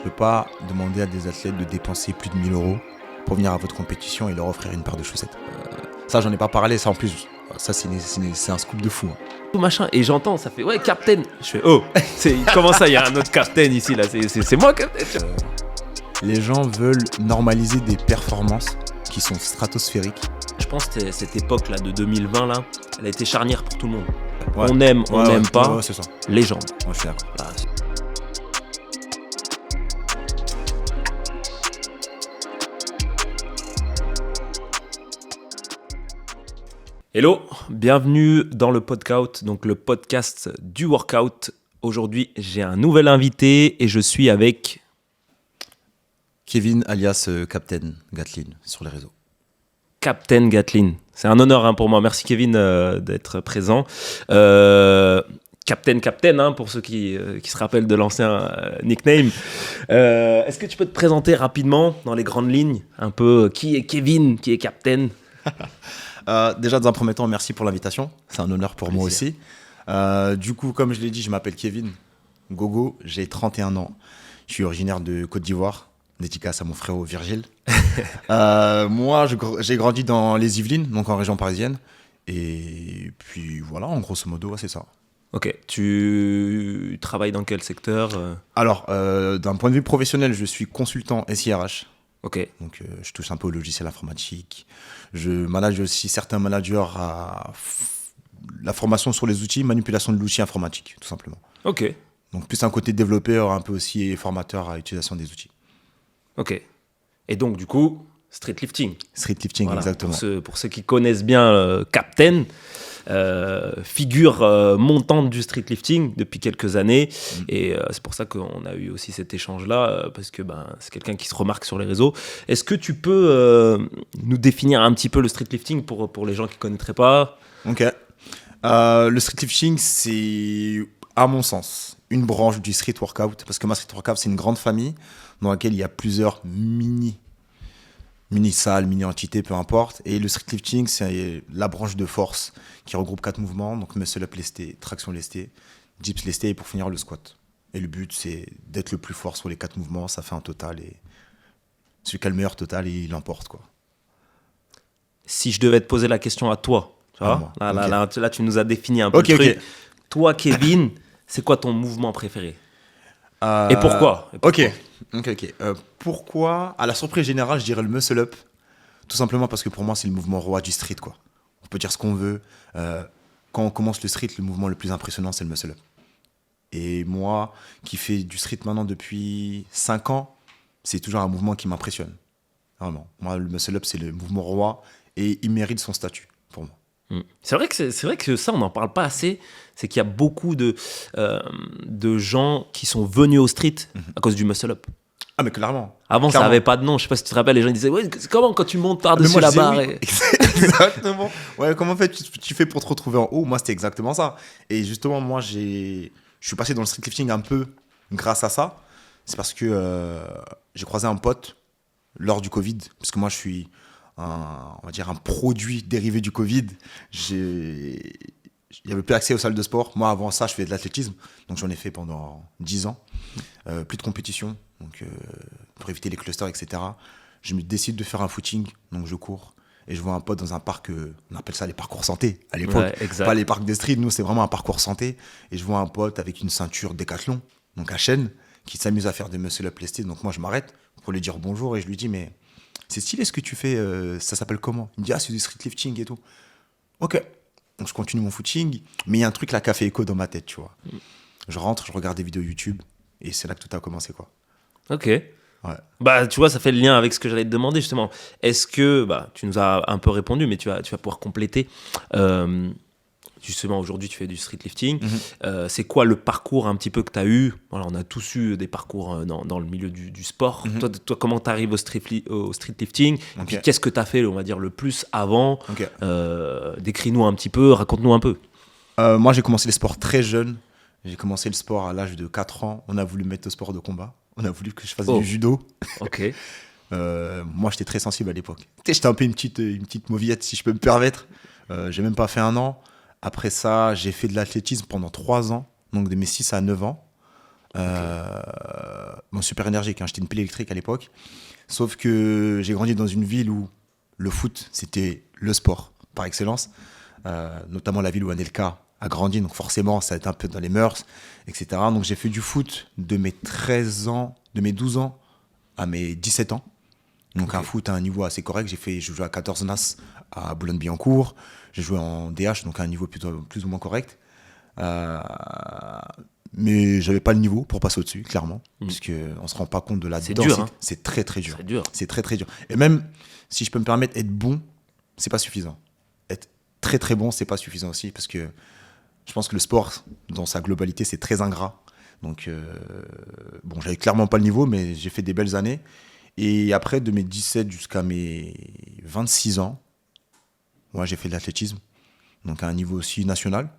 peux pas demander à des athlètes de dépenser plus de 1 000 euros pour venir à votre compétition et leur offrir une paire de chaussettes. Ça, j'en ai pas parlé, ça en plus, ça c'est un scoop de fou. Tout machin, et j'entends, ça fait ouais, Captain. Je fais oh, comment ça, il y a un autre Captain ici là, c'est moi Captain. Les gens veulent normaliser des performances qui sont stratosphériques. Je pense que cette époque là de 2020 là, elle a été charnière pour tout le monde. Ouais. On aime pas, c'est ça. légende. Moi, je suis d'accord. Là, hello, bienvenue dans le podcast, donc le podcast du workout. Aujourd'hui, j'ai un nouvel invité et je suis avec Kevin alias Captain Gatlin sur les réseaux. Captain Gatlin. C'est un honneur pour moi. Merci Kevin d'être présent. Captain, pour ceux qui se rappellent de l'ancien nickname. Est-ce que tu peux te présenter rapidement dans les grandes lignes un peu qui est Kevin, qui est Captain? Déjà, dans un premier temps, merci pour l'invitation. C'est un honneur pour moi aussi. Du coup, comme je l'ai dit, je m'appelle Kevin Gogo, j'ai 31 ans. Je suis originaire de Côte d'Ivoire. Dédicace à mon frérot Virgile. Moi, j'ai grandi dans les Yvelines, donc en région parisienne. Et puis voilà, en grosso modo, ouais, c'est ça. Ok, tu travailles dans quel secteur? Alors, d'un point de vue professionnel, je suis consultant SIRH. Ok. Donc, je touche un peu au logiciel informatique. Je manage aussi certains managers à la formation sur les outils, manipulation de l'outil informatique, tout simplement. Ok. Donc, plus un côté développeur, un peu aussi formateur à l'utilisation des outils. Ok. Et donc, du coup, street lifting. Street lifting, voilà, exactement. Pour ceux qui connaissent bien Captain, figure montante du street lifting depuis quelques années. Et c'est pour ça qu'on a eu aussi cet échange-là, parce que c'est quelqu'un qui se remarque sur les réseaux. Est-ce que tu peux nous définir un petit peu le street lifting pour les gens qui ne connaîtraient pas? Ok. Le street lifting, c'est, à mon sens, une branche du street workout, parce que ma street workout, c'est une grande famille dans laquelle il y a plusieurs mini-salles, mini-entités, peu importe. Et le street lifting, c'est la branche de force qui regroupe 4 mouvements, donc muscle-up lesté, traction lestée, dips lesté et pour finir le squat. Et le but, c'est d'être le plus fort sur les 4 mouvements, ça fait un total et celui qui a le meilleur total, il l'emporte, quoi. Si je devais te poser la question à toi, tu vois, là, tu nous as défini un peu le truc. Okay. Toi, Kevin, c'est quoi ton mouvement préféré? Et pourquoi? Ok. Pourquoi? À la surprise générale, je dirais le muscle-up. Tout simplement parce que pour moi, c'est le mouvement roi du street, quoi. On peut dire ce qu'on veut. Quand on commence le street, le mouvement le plus impressionnant, c'est le muscle-up. Et moi, qui fais du street maintenant depuis 5 ans, c'est toujours un mouvement qui m'impressionne. Vraiment. Moi, le muscle-up, c'est le mouvement roi et il mérite son statut, pour moi. C'est vrai que ça, on n'en parle pas assez. C'est qu'il y a beaucoup de gens qui sont venus au street à cause du muscle-up. Ah, mais clairement. Avant, ça n'avait pas de nom. Je ne sais pas si tu te rappelles, les gens disaient ouais, c'est comment quand tu montes par-dessus la barre oui. Exactement. Ouais, comment tu fais pour te retrouver en haut? Moi, c'était exactement ça. Et justement, moi, je suis passé dans le street lifting un peu grâce à ça. C'est parce que j'ai croisé un pote lors du Covid. Parce que moi, je suis on va dire un produit dérivé du Covid. Il n'y avait plus accès aux salles de sport. Moi, avant ça, je faisais de l'athlétisme. Donc, j'en ai fait pendant 10 ans. Plus de compétition. Donc, pour éviter les clusters, etc. Je me décide de faire un footing. Donc, je cours. Et je vois un pote dans un parc, on appelle ça les parcours santé à l'époque. Ouais, pas les parcs de street. Nous, c'est vraiment un parcours santé. Et je vois un pote avec une ceinture Décathlon, donc à chaîne, qui s'amuse à faire des muscle-up lestés. Donc, moi, je m'arrête pour lui dire bonjour. Et je lui dis, mais c'est stylé ce que tu fais, ça s'appelle comment? Il me dit, ah, c'est du street lifting et tout. Ok. Donc, je continue mon footing, mais il y a un truc là qui a fait écho dans ma tête, tu vois. Je rentre, je regarde des vidéos YouTube, et c'est là que tout a commencé, quoi. Ok. Ouais. Tu vois, ça fait le lien avec ce que j'allais te demander, justement. Est-ce que, tu nous as un peu répondu, mais tu vas pouvoir compléter. Justement, aujourd'hui, tu fais du street lifting. C'est quoi le parcours un petit peu que tu as eu? Voilà, on a tous eu des parcours dans le milieu du sport. Toi, comment tu arrives au street lifting? Et puis, qu'est-ce que tu as fait, on va dire, le plus avant? Décris-nous un petit peu, raconte-nous un peu. Moi, j'ai commencé le sport très jeune. J'ai commencé le sport à l'âge de 4 ans. On a voulu me mettre au sport de combat. On a voulu que je fasse du judo. Ok. Moi, j'étais très sensible à l'époque. J'étais un peu une petite mauvillette, si je peux me permettre. J'ai même pas fait 1 an. Après ça, j'ai fait de l'athlétisme pendant 3 ans, donc de mes 6 à 9 ans. Bon, super énergique, hein. J'étais une pile électrique à l'époque. Sauf que j'ai grandi dans une ville où le foot, c'était le sport par excellence. Notamment la ville où Anelka a grandi. Donc forcément, ça a été un peu dans les mœurs, etc. Donc j'ai fait du foot de mes 13 ans, de mes 12 ans à mes 17 ans. Donc un foot à un niveau assez correct. Je jouais à 14 NAS à Boulogne-Billancourt. J'ai joué en DH, donc à un niveau plus ou moins correct. Mais j'avais pas le niveau pour passer au-dessus, clairement. Parce qu'on se rend pas compte de la densité. Dur, hein. C'est très très dur. C'est dur. C'est très très dur. Et même, si je peux me permettre, être bon, c'est pas suffisant. Être très très bon, c'est pas suffisant aussi. Parce que je pense que le sport, dans sa globalité, c'est très ingrat. Donc, bon, j'avais clairement pas le niveau, mais j'ai fait des belles années. Et après, de mes 17 jusqu'à mes 26 ans, ouais, j'ai fait de l'athlétisme. Donc, à un niveau aussi national.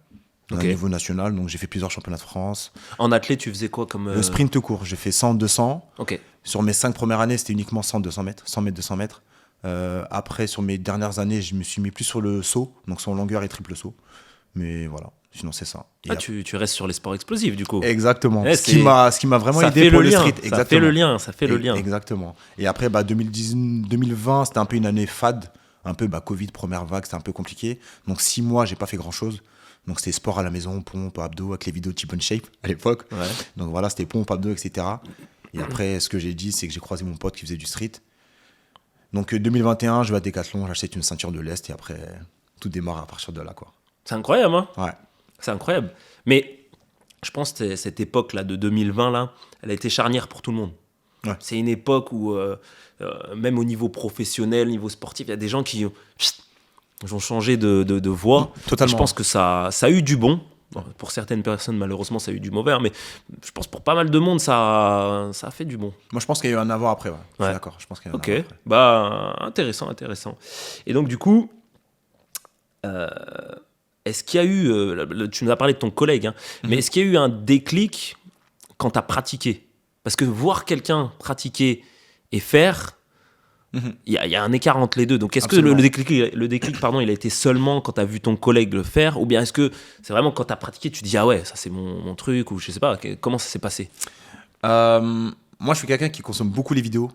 À un niveau national, donc j'ai fait plusieurs championnats de France. En athlète, tu faisais quoi comme... Le sprint court, j'ai fait 100, 200. Ok. Sur mes 5 premières années, c'était uniquement 100, 200 mètres. 100 mètres, 200 mètres. Après, sur mes dernières années, je me suis mis plus sur le saut, donc sur longueur et triple saut. Mais voilà, sinon c'est ça. Ah, tu restes sur les sports explosifs, du coup. Exactement. Ouais, ce qui m'a vraiment aidé pour le street. Ça fait le lien, ça fait le lien. Exactement. Et après, 2020, c'était un peu une année fade. Un peu Covid, première vague, c'était un peu compliqué. Donc 6 mois, j'ai pas fait grand-chose. Donc c'était sport à la maison, pompe, abdos, avec les vidéos Chip on Shape à l'époque. Ouais. Donc voilà, c'était pompe, abdos, etc. Et après, ce que j'ai dit, c'est que j'ai croisé mon pote qui faisait du street. Donc 2021, je vais à Decathlon, j'achète une ceinture de l'Est et après, tout démarre à partir de là, quoi. C'est incroyable, hein? Ouais. C'est incroyable. Mais je pense que cette époque-là de 2020, là, elle a été charnière pour tout le monde. Ouais. C'est une époque où, même au niveau professionnel, au niveau sportif, il y a des gens qui ont changé de voie. Totalement. Je pense que ça a eu du bon. Pour certaines personnes, malheureusement, ça a eu du mauvais. Mais je pense pour pas mal de monde, ça a fait du bon. Moi, je pense qu'il y a eu un avant-après. Ouais. Je suis d'accord. Je pense qu'il y a eu un avant-après. Intéressant. Et donc, du coup, est-ce qu'il y a eu... tu nous as parlé de ton collègue, hein, mais est-ce qu'il y a eu un déclic quand tu as pratiqué? Parce que voir quelqu'un pratiquer et faire... Il y a un écart entre les deux. Donc, est-ce Absolument. Que le déclic, il a été seulement quand tu as vu ton collègue le faire, ou bien est-ce que c'est vraiment quand tu as pratiqué, tu te dis, ah ouais, ça c'est mon truc, ou je sais pas, comment ça s'est passé? Moi, je suis quelqu'un qui consomme beaucoup les vidéos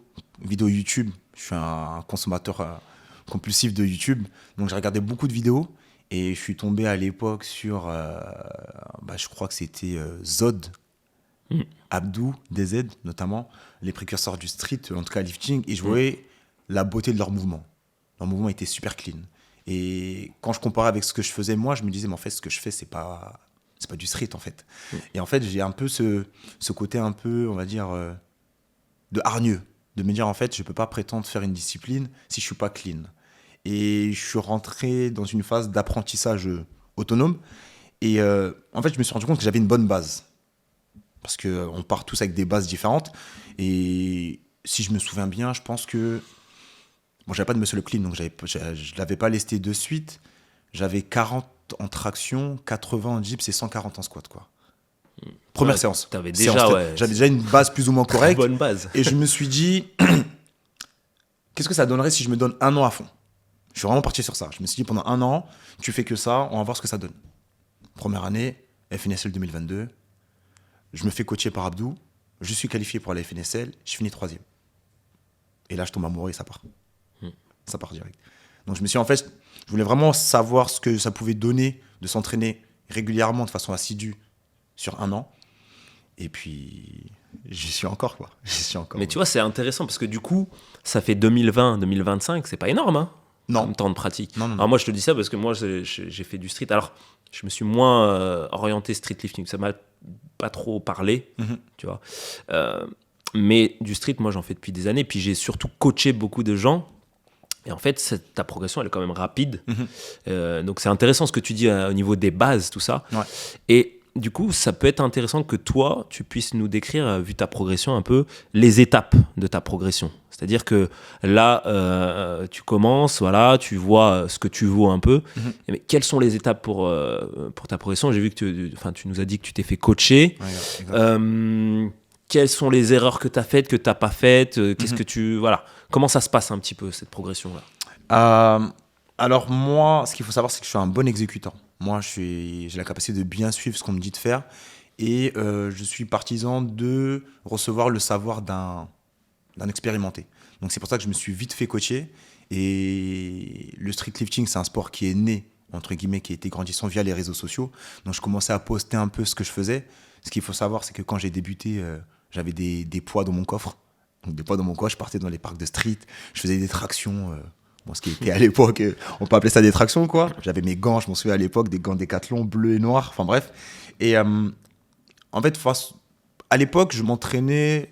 YouTube. Je suis un consommateur compulsif de YouTube. Donc, j'ai regardé beaucoup de vidéos et je suis tombé à l'époque sur, je crois que c'était Zod. Abdou, DZ notamment, les précurseurs du street, en tout cas lifting, et je voyais la beauté de leur mouvement. Leur mouvement était super clean. Et quand je comparais avec ce que je faisais moi, je me disais, mais en fait, ce que je fais, c'est pas du street, en fait. Et en fait, j'ai un peu ce côté un peu, on va dire, de hargneux, de me dire, en fait, je peux pas prétendre faire une discipline si je suis pas clean. Et je suis rentré dans une phase d'apprentissage autonome. Et en fait, je me suis rendu compte que j'avais une bonne base. Parce qu'on part tous avec des bases différentes. Et si je me souviens bien, je pense que... Bon, j'avais pas de muscle le clean, donc je l'avais pas lesté de suite. J'avais 40 en traction, 80 en dips et 140 en squat, quoi. Première séance. T'avais déjà, j'avais déjà une base plus ou moins correcte. Bonne base. Et je me suis dit, qu'est-ce que ça donnerait si je me donne 1 an à fond? Je suis vraiment parti sur ça. Je me suis dit, pendant 1 an, tu fais que ça, on va voir ce que ça donne. Première année, FNSL 2022. Je me fais coacher par Abdou. Je suis qualifié pour la FNSL. Je finis 3e. Et là, je tombe amoureux et ça part. Ça part direct. Donc, je voulais vraiment savoir ce que ça pouvait donner de s'entraîner régulièrement de façon assidue sur 1 an. Et puis, j'y suis encore, quoi. Mais tu vois, c'est intéressant parce que du coup, ça fait 2020-2025. C'est pas énorme, hein, non. comme temps de pratique. Non. Alors, moi, je te dis ça parce que moi, j'ai fait du street. Alors, je me suis moins orienté street lifting. Ça m'a pas trop parlé, tu vois. Mais du street, moi, j'en fais depuis des années. Puis j'ai surtout coaché beaucoup de gens. Et en fait, ta progression, elle est quand même rapide. Donc, c'est intéressant ce que tu dis au niveau des bases, tout ça. Ouais. Et du coup, ça peut être intéressant que toi, tu puisses nous décrire, vu ta progression un peu, les étapes de ta progression. C'est-à-dire que là, tu commences, voilà, tu vois ce que tu vaux un peu. Mais quelles sont les étapes pour ta progression? J'ai vu que tu nous as dit que tu t'es fait coacher. Ouais, quelles sont les erreurs que tu as faites, que tu n'as pas faites? Qu'est-ce que tu... Voilà. Comment ça se passe un petit peu, cette progression-là? Alors moi, ce qu'il faut savoir, c'est que je suis un bon exécutant. Moi, j'ai la capacité de bien suivre ce qu'on me dit de faire. Et je suis partisan de recevoir le savoir d'un expérimenté. Donc c'est pour ça que je me suis vite fait coacher. Et le street lifting, c'est un sport qui est né, entre guillemets, qui a été grandissant via les réseaux sociaux. Donc je commençais à poster un peu ce que je faisais. Ce qu'il faut savoir, c'est que quand j'ai débuté, j'avais des poids dans mon coffre. Donc des poids dans mon coffre, je partais dans les parcs de street, je faisais des tractions. Bon, ce qui était à l'époque, on peut appeler ça des tractions, quoi. J'avais mes gants, je m'en souviens à l'époque, des gants Décathlon bleus et noirs, enfin bref. Et en fait, à l'époque, je m'entraînais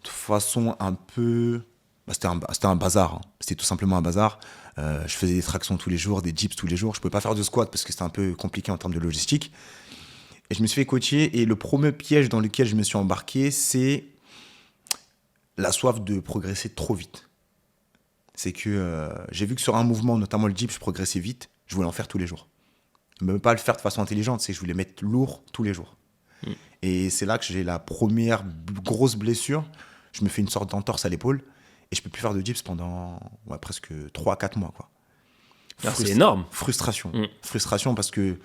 de façon un peu... c'était un bazar, hein. C'était tout simplement un bazar. Je faisais des tractions tous les jours, des dips tous les jours. Je ne pouvais pas faire de squat parce que c'était un peu compliqué en termes de logistique. Et je me suis fait coacher. Et le premier piège dans lequel je me suis embarqué, c'est la soif de progresser trop vite. C'est que j'ai vu que sur un mouvement, notamment le dip, je progressais vite. Je voulais en faire tous les jours. Même pas le faire de façon intelligente, c'est que je voulais mettre lourd tous les jours. Et c'est là que j'ai la première grosse blessure. Je me fais une sorte d'entorse à l'épaule et je peux plus faire de dips pendant presque 3 à 4 mois, quoi. C'est énorme. Frustration. Frustration parce que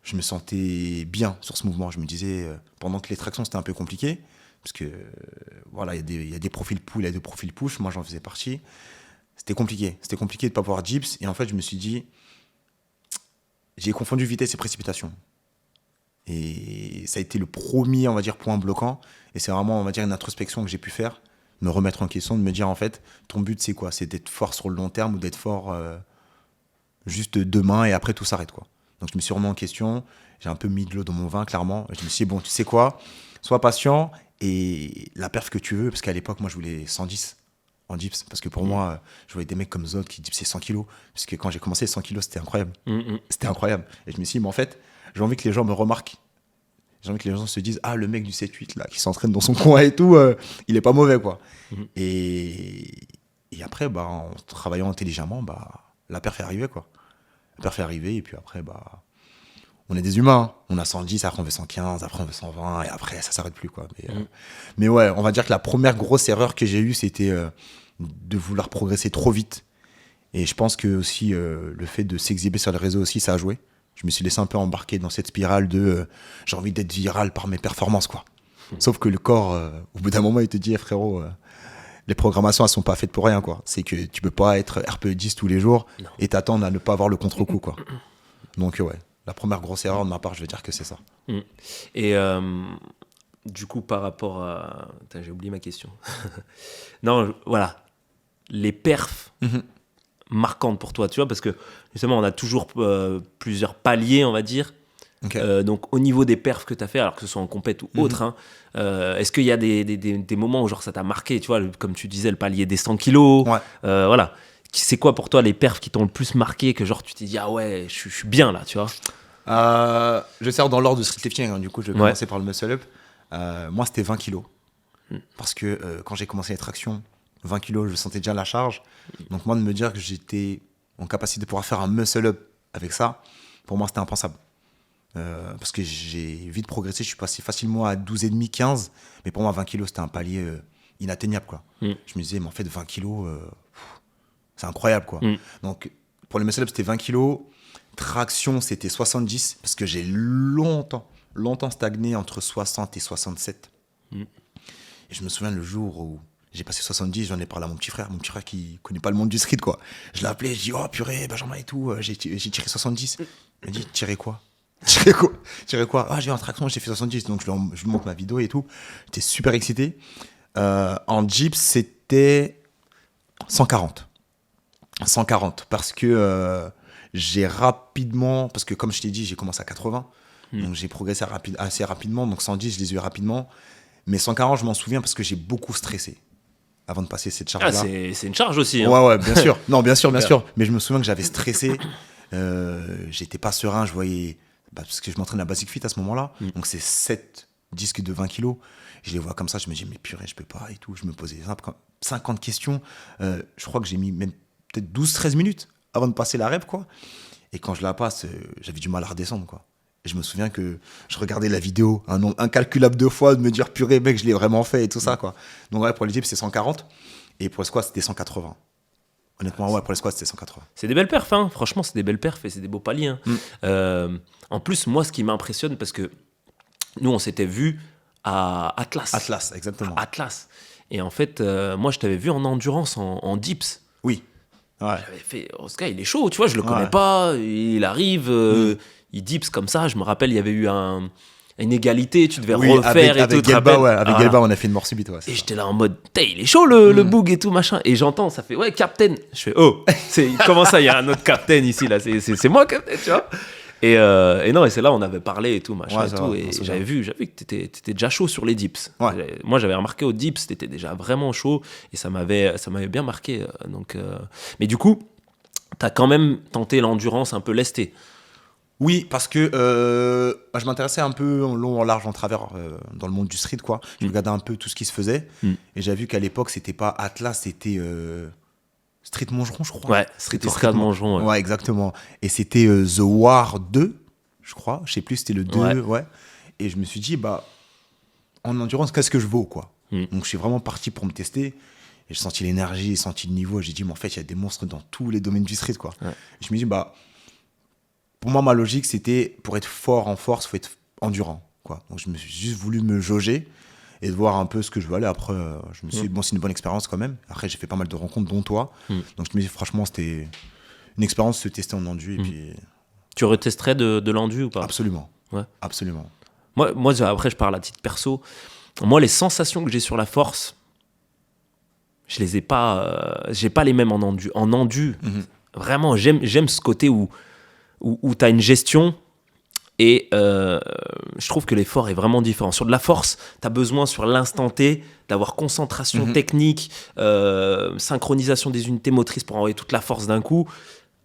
je me sentais bien sur ce mouvement. Je me disais, pendant que les tractions, c'était un peu compliqué, parce que voilà, il y a des profils pull, il y a des profils push. Moi, j'en faisais partie. C'était compliqué. C'était compliqué de ne pas pouvoir dips. Et en fait, je me suis dit, j'ai confondu vitesse et précipitation. Et ça a été le premier, on va dire, point bloquant. Et c'est vraiment, on va dire, une introspection que j'ai pu faire, me remettre en question, de me dire, en fait, ton but, c'est quoi ? C'est d'être fort sur le long terme ou d'être fort juste demain et après, tout s'arrête, quoi. Donc, je me suis remis en question. J'ai un peu mis de l'eau dans mon vin, clairement. Je me suis dit, bon, tu sais quoi ? Sois patient et la perf que tu veux, parce qu'à l'époque, moi, je voulais 110 en dips. Parce que pour moi, je voyais des mecs comme Zod qui dipsaient 100 kilos. Parce que quand j'ai commencé, 100 kilos, c'était incroyable. C'était incroyable. Et je me suis dit, mais en fait, j'ai envie que les gens me remarquent. J'ai envie que les gens se disent, ah, le mec du 7-8 là, qui s'entraîne dans son coin et tout, il est pas mauvais, quoi. Et après, en travaillant intelligemment, la perf est arrivée, quoi. La perf est arrivée, et puis après, on est des humains. On a 110, après on veut 115, après on veut 120, et après, ça s'arrête plus, quoi. Mais ouais, on va dire que la première grosse erreur que j'ai eue, c'était de vouloir progresser trop vite. Et je pense que aussi, le fait de s'exhiber sur les réseaux aussi, ça a joué. Je me suis laissé un peu embarquer dans cette spirale de j'ai envie d'être viral par mes performances, quoi. Sauf que le corps, au bout d'un moment, il te dit, frérot, les programmations, elles sont pas faites pour rien, quoi. C'est que tu peux pas être RPE10 tous les jours et t'attendre à ne pas avoir le contre-coup, quoi. Donc, ouais, la première grosse erreur de ma part, je vais dire que c'est ça. Et du coup, par rapport à... J'ai oublié ma question. Non, voilà. Les perfs marquantes pour toi, tu vois, parce que justement, on a toujours plusieurs paliers, on va dire. Okay. Donc, au niveau des perfs que tu as fait, alors que ce soit en compète ou autre, hein, est-ce qu'il y a des moments où genre, ça t'a marqué, tu vois, comme tu disais, le palier des 100 kilos, voilà. C'est quoi pour toi les perfs qui t'ont le plus marqué, que genre tu t'es dit, ah ouais, je suis bien là, tu vois? Je sers dans l'ordre de street lifting, hein, du coup, je vais commencer par le muscle up. Moi, c'était 20 kilos. Parce que quand j'ai commencé les tractions, 20 kilos, je sentais déjà la charge. Donc, moi, de me dire que j'étais en capacité de pouvoir faire un muscle up avec ça, pour moi, c'était impensable. Parce que j'ai vite progressé, je suis passé facilement à 12,5, 15. Mais pour moi, 20 kilos, c'était un palier inatteignable, quoi. Je me disais, mais en fait, 20 kilos, c'est incroyable, quoi. Donc, pour les muscle up, c'était 20 kilos. Traction, c'était 70. Parce que j'ai longtemps stagné entre 60 et 67. Et je me souviens le jour où j'ai passé 70, j'en ai parlé à mon petit frère qui connaît pas le monde du street, quoi. Je l'ai appelé, je dis, oh purée, Benjamin et tout, j'ai tiré 70. Il m'a dit, tiré quoi? Tiré quoi? Ah, j'ai en traction, j'ai fait 70. Donc je lui montre ma vidéo et tout. J'étais super excité. En Jeep, c'était 140. 140. Parce que j'ai rapidement, parce que comme je t'ai dit, j'ai commencé à 80. Donc j'ai progressé assez rapidement. Donc 110, je les ai eu rapidement. Mais 140, je m'en souviens parce que j'ai beaucoup stressé avant de passer cette charge-là. Ah, c'est une charge aussi. Hein. Ouais, bien sûr. Non, bien sûr. Mais je me souviens que j'avais stressé. J'étais pas serein. Je voyais... parce que je m'entraîne à Basic Fit à ce moment-là. Donc c'est 7 disques de 20 kilos. Je les vois comme ça. Je me dis, mais purée, je peux pas et tout. Je me posais 50 questions. Je crois que j'ai mis même peut-être 12-13 minutes avant de passer la rep, quoi. Et quand je la passe, j'avais du mal à redescendre, quoi. Et je me souviens que je regardais la vidéo un nombre incalculable de fois, de me dire, purée, mec, je l'ai vraiment fait et tout ça, quoi. Donc, ouais, pour les dips, c'est 140. Et pour le squat, c'était 180. Honnêtement, ouais, pour les squats, c'était 180. C'est des belles perfs, hein. Franchement, c'est des belles perfs et c'est des beaux paliers. Hein. En plus, moi, ce qui m'impressionne, parce que nous, on s'était vus à Atlas. Atlas, exactement. À Atlas. Et en fait, moi, je t'avais vu en endurance, en dips. Oui. Ouais. J'avais fait, oh, ce gars, il est chaud, tu vois, je le connais Ouais. pas. Il arrive, il dips comme ça. Je me rappelle, il y avait eu une égalité, tu devais Oui, refaire et tout. avec tu te Gelba, rappelles. ouais, avec Voilà. Gelba, on a fait une mort subite. Ouais, c'est Et ça. j'étais là en mode, il est chaud le boug et tout, machin. Et j'entends, ça fait, ouais, Captain. Je fais, oh, comment ça, il y a un autre Captain ici, là, c'est moi, Captain, tu vois. Et non, et c'est là, on avait parlé et tout, machin Ouais, et c'est tout. vrai, Et non, c'est j'avais vu que t'étais déjà chaud sur les dips. Ouais. Moi, j'avais remarqué au dips, t'étais déjà vraiment chaud. Et ça m'avait bien marqué. Donc, mais du coup, t'as quand même tenté l'endurance un peu lestée. Oui, parce que je m'intéressais un peu en long, en large, en travers dans le monde du street, quoi. Je regardais un peu tout ce qui se faisait. Et j'ai vu qu'à l'époque, c'était pas Atlas, c'était Street Montgeron, je crois. Ouais, Street Escade Montgeron. Ouais. Ouais, exactement. Et c'était The War 2, je crois. Je sais plus, c'était le 2, ouais. Et je me suis dit, bah, en endurance, qu'est-ce que je vaux, quoi. Donc, je suis vraiment parti pour me tester. Et j'ai senti l'énergie, j'ai senti le niveau. Et j'ai dit, mais en fait, il y a des monstres dans tous les domaines du street, quoi. Ouais. Et je me dis, bah, pour moi, ma logique, c'était, pour être fort en force, il faut être endurant, quoi. Donc, je me suis juste voulu me jauger et de voir un peu ce que je veux aller. Après, je me suis dit, bon, c'est une bonne expérience quand même. Après, j'ai fait pas mal de rencontres, dont toi. Donc, je me dis, franchement, c'était une expérience de se tester en endu. Et puis... Tu retesterais de l'endu ou pas? Absolument. Ouais. Absolument. Moi, après, je parle à titre perso. Moi, les sensations que j'ai sur la force, je les ai pas. J'ai pas les mêmes en endu. En endu, vraiment, j'aime ce côté où tu as une gestion. Et je trouve que l'effort est vraiment différent. Sur de la force, tu as besoin sur l'instant T d'avoir concentration technique, synchronisation des unités motrices pour envoyer toute la force d'un coup.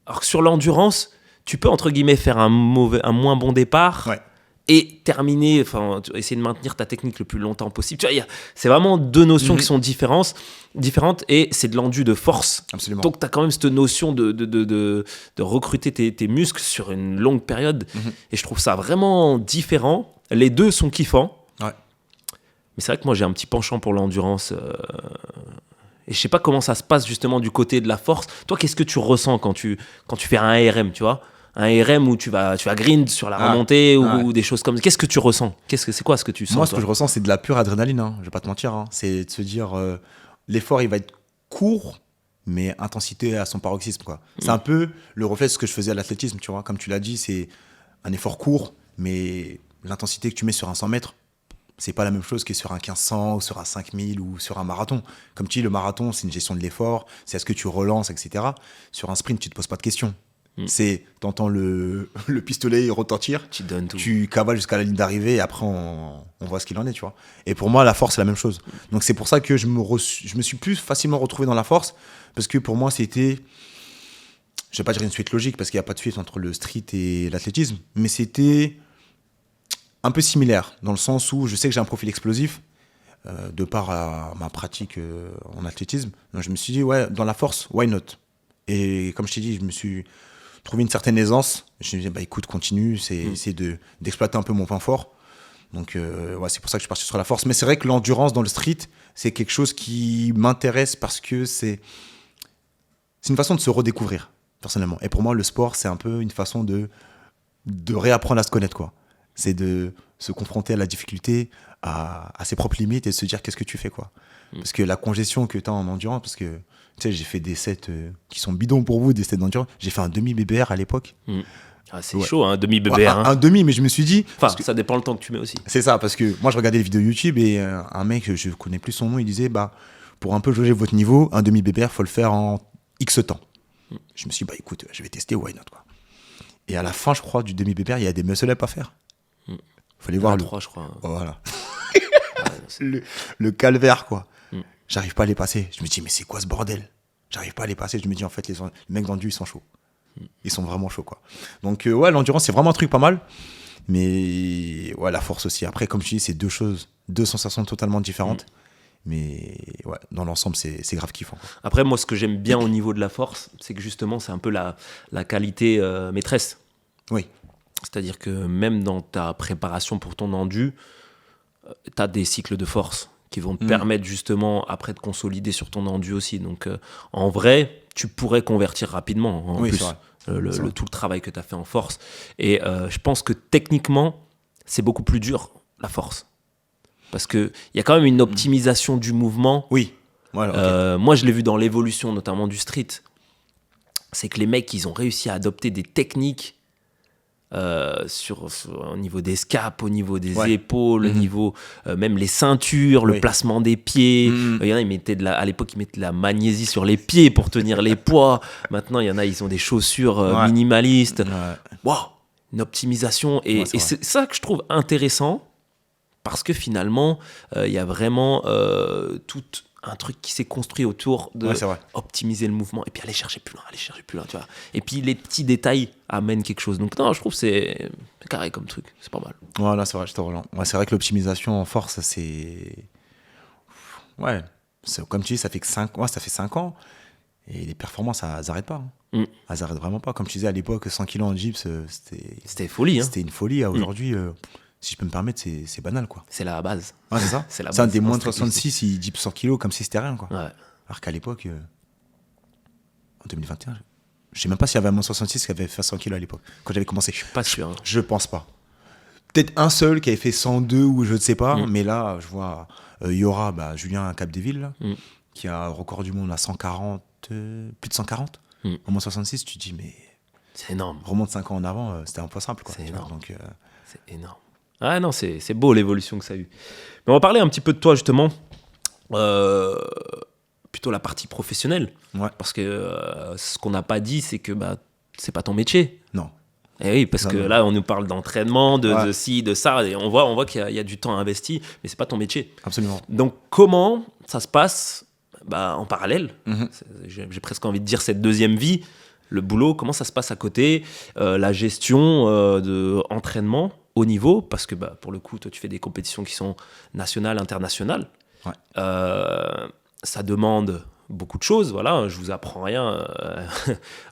Alors que sur l'endurance, tu peux entre guillemets faire un moins bon départ et terminer, enfin essayer de maintenir ta technique le plus longtemps possible. Tu vois, c'est vraiment deux notions qui sont différentes et c'est de l'endu de force. Absolument. Donc tu as quand même cette notion de recruter tes muscles sur une longue période et je trouve ça vraiment différent. Les deux sont kiffants. Ouais. Mais c'est vrai que moi j'ai un petit penchant pour l'endurance et je sais pas comment ça se passe justement du côté de la force. Toi, qu'est-ce que tu ressens quand tu fais un ARM, tu vois? Un RM où tu vas grind sur la remontée ou des choses comme ça. Qu'est-ce que tu ressens? C'est quoi ce que tu sens? Moi, ce que je ressens, c'est de la pure adrénaline. Hein. Je vais pas te mentir. Hein. C'est de se dire, l'effort, il va être court, mais intensité à son paroxysme, quoi. C'est un peu le reflet de ce que je faisais à l'athlétisme, tu vois. Comme tu l'as dit, c'est un effort court, mais l'intensité que tu mets sur un 100 mètres, c'est pas la même chose que sur un 1500 ou sur un 5000 ou sur un marathon. Comme tu dis, le marathon, c'est une gestion de l'effort, c'est est-ce que tu relances, etc. Sur un sprint, tu te poses pas de questions. C'est, t'entends le pistolet retentir, tu cavales jusqu'à la ligne d'arrivée et après on voit ce qu'il en est, tu vois. Et pour moi, la force, c'est la même chose. Donc c'est pour ça que je me suis plus facilement retrouvé dans la force, parce que pour moi, c'était, je vais pas dire une suite logique, parce qu'il n'y a pas de suite entre le street et l'athlétisme, mais c'était un peu similaire, dans le sens où je sais que j'ai un profil explosif, de par ma pratique en athlétisme. Donc je me suis dit, ouais, dans la force, why not? Et comme je t'ai dit, je me suis trouvé une certaine aisance. Je me disais, bah écoute, continue, c'est essayer d'exploiter un peu mon point fort. Donc ouais, c'est pour ça que je suis parti sur la force. Mais c'est vrai que l'endurance dans le street, c'est quelque chose qui m'intéresse parce que c'est une façon de se redécouvrir, personnellement. Et pour moi, le sport, c'est un peu une façon de réapprendre à se connaître, quoi. C'est de se confronter à la difficulté, à ses propres limites et de se dire qu'est-ce que tu fais, quoi. Parce que la congestion que tu as en endurance, parce que tu sais, j'ai fait des sets qui sont bidons pour vous, des sets d'endurance. J'ai fait un demi-BBR à l'époque. Ah, c'est chaud, un demi-BBR. Ouais, un demi, mais je me suis dit... Enfin, ça dépend le temps que tu mets aussi. C'est ça, parce que moi, je regardais les vidéos YouTube et un mec, je connais plus son nom, il disait, bah, pour un peu jauger votre niveau, un demi-BBR, il faut le faire en X temps. Je me suis dit, bah écoute, je vais tester, why not, quoi. Et à la fin, je crois, du demi-BBR, il y a des muscle-up à faire. Il fallait voir 3, je crois. Oh, voilà. le calvaire, quoi. J'arrive pas à les passer. Je me dis, mais c'est quoi ce bordel? J'arrive pas à les passer. Je me dis, en fait, les mecs d'endu, ils sont chauds. Ils sont vraiment chauds, quoi. Donc, ouais, l'endurance, c'est vraiment un truc pas mal. Mais, ouais, la force aussi. Après, comme je dis, c'est deux sensations totalement différentes. Mais, ouais, dans l'ensemble, c'est grave kiffant, quoi. Après, moi, ce que j'aime bien au niveau de la force, c'est que justement, c'est un peu la qualité maîtresse. Oui. C'est-à-dire que même dans ta préparation pour ton endu, tu as des cycles de force qui vont te permettre justement après de consolider sur ton endu aussi. Donc en vrai, tu pourrais convertir rapidement en plus tout le travail que tu as fait en force. Et je pense que techniquement, c'est beaucoup plus dur la force. Parce qu'il y a quand même une optimisation du mouvement. Oui. Voilà, ok. Moi, je l'ai vu dans l'évolution, notamment du street. C'est que les mecs, ils ont réussi à adopter des techniques au niveau des scapes, au niveau des épaules, au niveau même les ceintures, le placement des pieds. Il y en a, à l'époque, ils mettaient de la magnésie sur les pieds pour tenir les poids. Maintenant, il y en a, ils ont des chaussures minimalistes. Waouh, une optimisation. Et c'est ça que je trouve intéressant, parce que finalement, il y a vraiment tout un truc qui s'est construit autour de optimiser le mouvement et puis aller chercher plus loin, tu vois. Et puis les petits détails amènent quelque chose. Donc non, je trouve que c'est carré comme truc, c'est pas mal. Voilà, c'est vrai, je te rejoins. Ouais, c'est vrai que l'optimisation en force, comme tu dis, ça fait 5 ans et les performances, elles n'arrêtent pas. Elles n'arrêtent vraiment pas. Comme tu disais, à l'époque, 100 kilos en gyps, c'était folie. C'était une folie. Aujourd'hui, si je peux me permettre, c'est banal, quoi. C'est la base. Ouais, c'est ça. C'est la base. Un des moins de 66, il gyps 100 kilos comme si c'était rien, quoi. Ouais. Alors qu'à l'époque, en 2021, je sais même pas s'il y avait un moins 66 qui avait fait 100 kilos à l'époque, quand j'avais commencé. Je suis pas sûr. Je pense pas. Peut-être un seul qui avait fait 102 ou je ne sais pas, mais là, je vois Yora, Julien Capdeville, là, qui a un record du monde à 140, plus de 140, en moins 66, tu te dis, mais. C'est énorme. Remonte 5 ans en avant, c'était un point simple, quoi. C'est énorme. Donc, c'est énorme. Ah non, c'est beau l'évolution que ça a eu. Mais on va parler un petit peu de toi, justement. Plutôt la partie professionnelle. Ouais. Parce que ce qu'on n'a pas dit, c'est que c'est pas ton métier. Non. Et oui, parce que là, on nous parle d'entraînement, de ci, de ça, et on voit qu'il y a du temps investi, mais c'est pas ton métier. Absolument. Donc, comment ça se passe en parallèle? J'ai presque envie de dire cette deuxième vie, le boulot, comment ça se passe à côté, la gestion de entraînement haut niveau, parce que pour le coup, toi, tu fais des compétitions qui sont nationales, internationales. Ouais. Ça demande beaucoup de choses, voilà, je vous apprends rien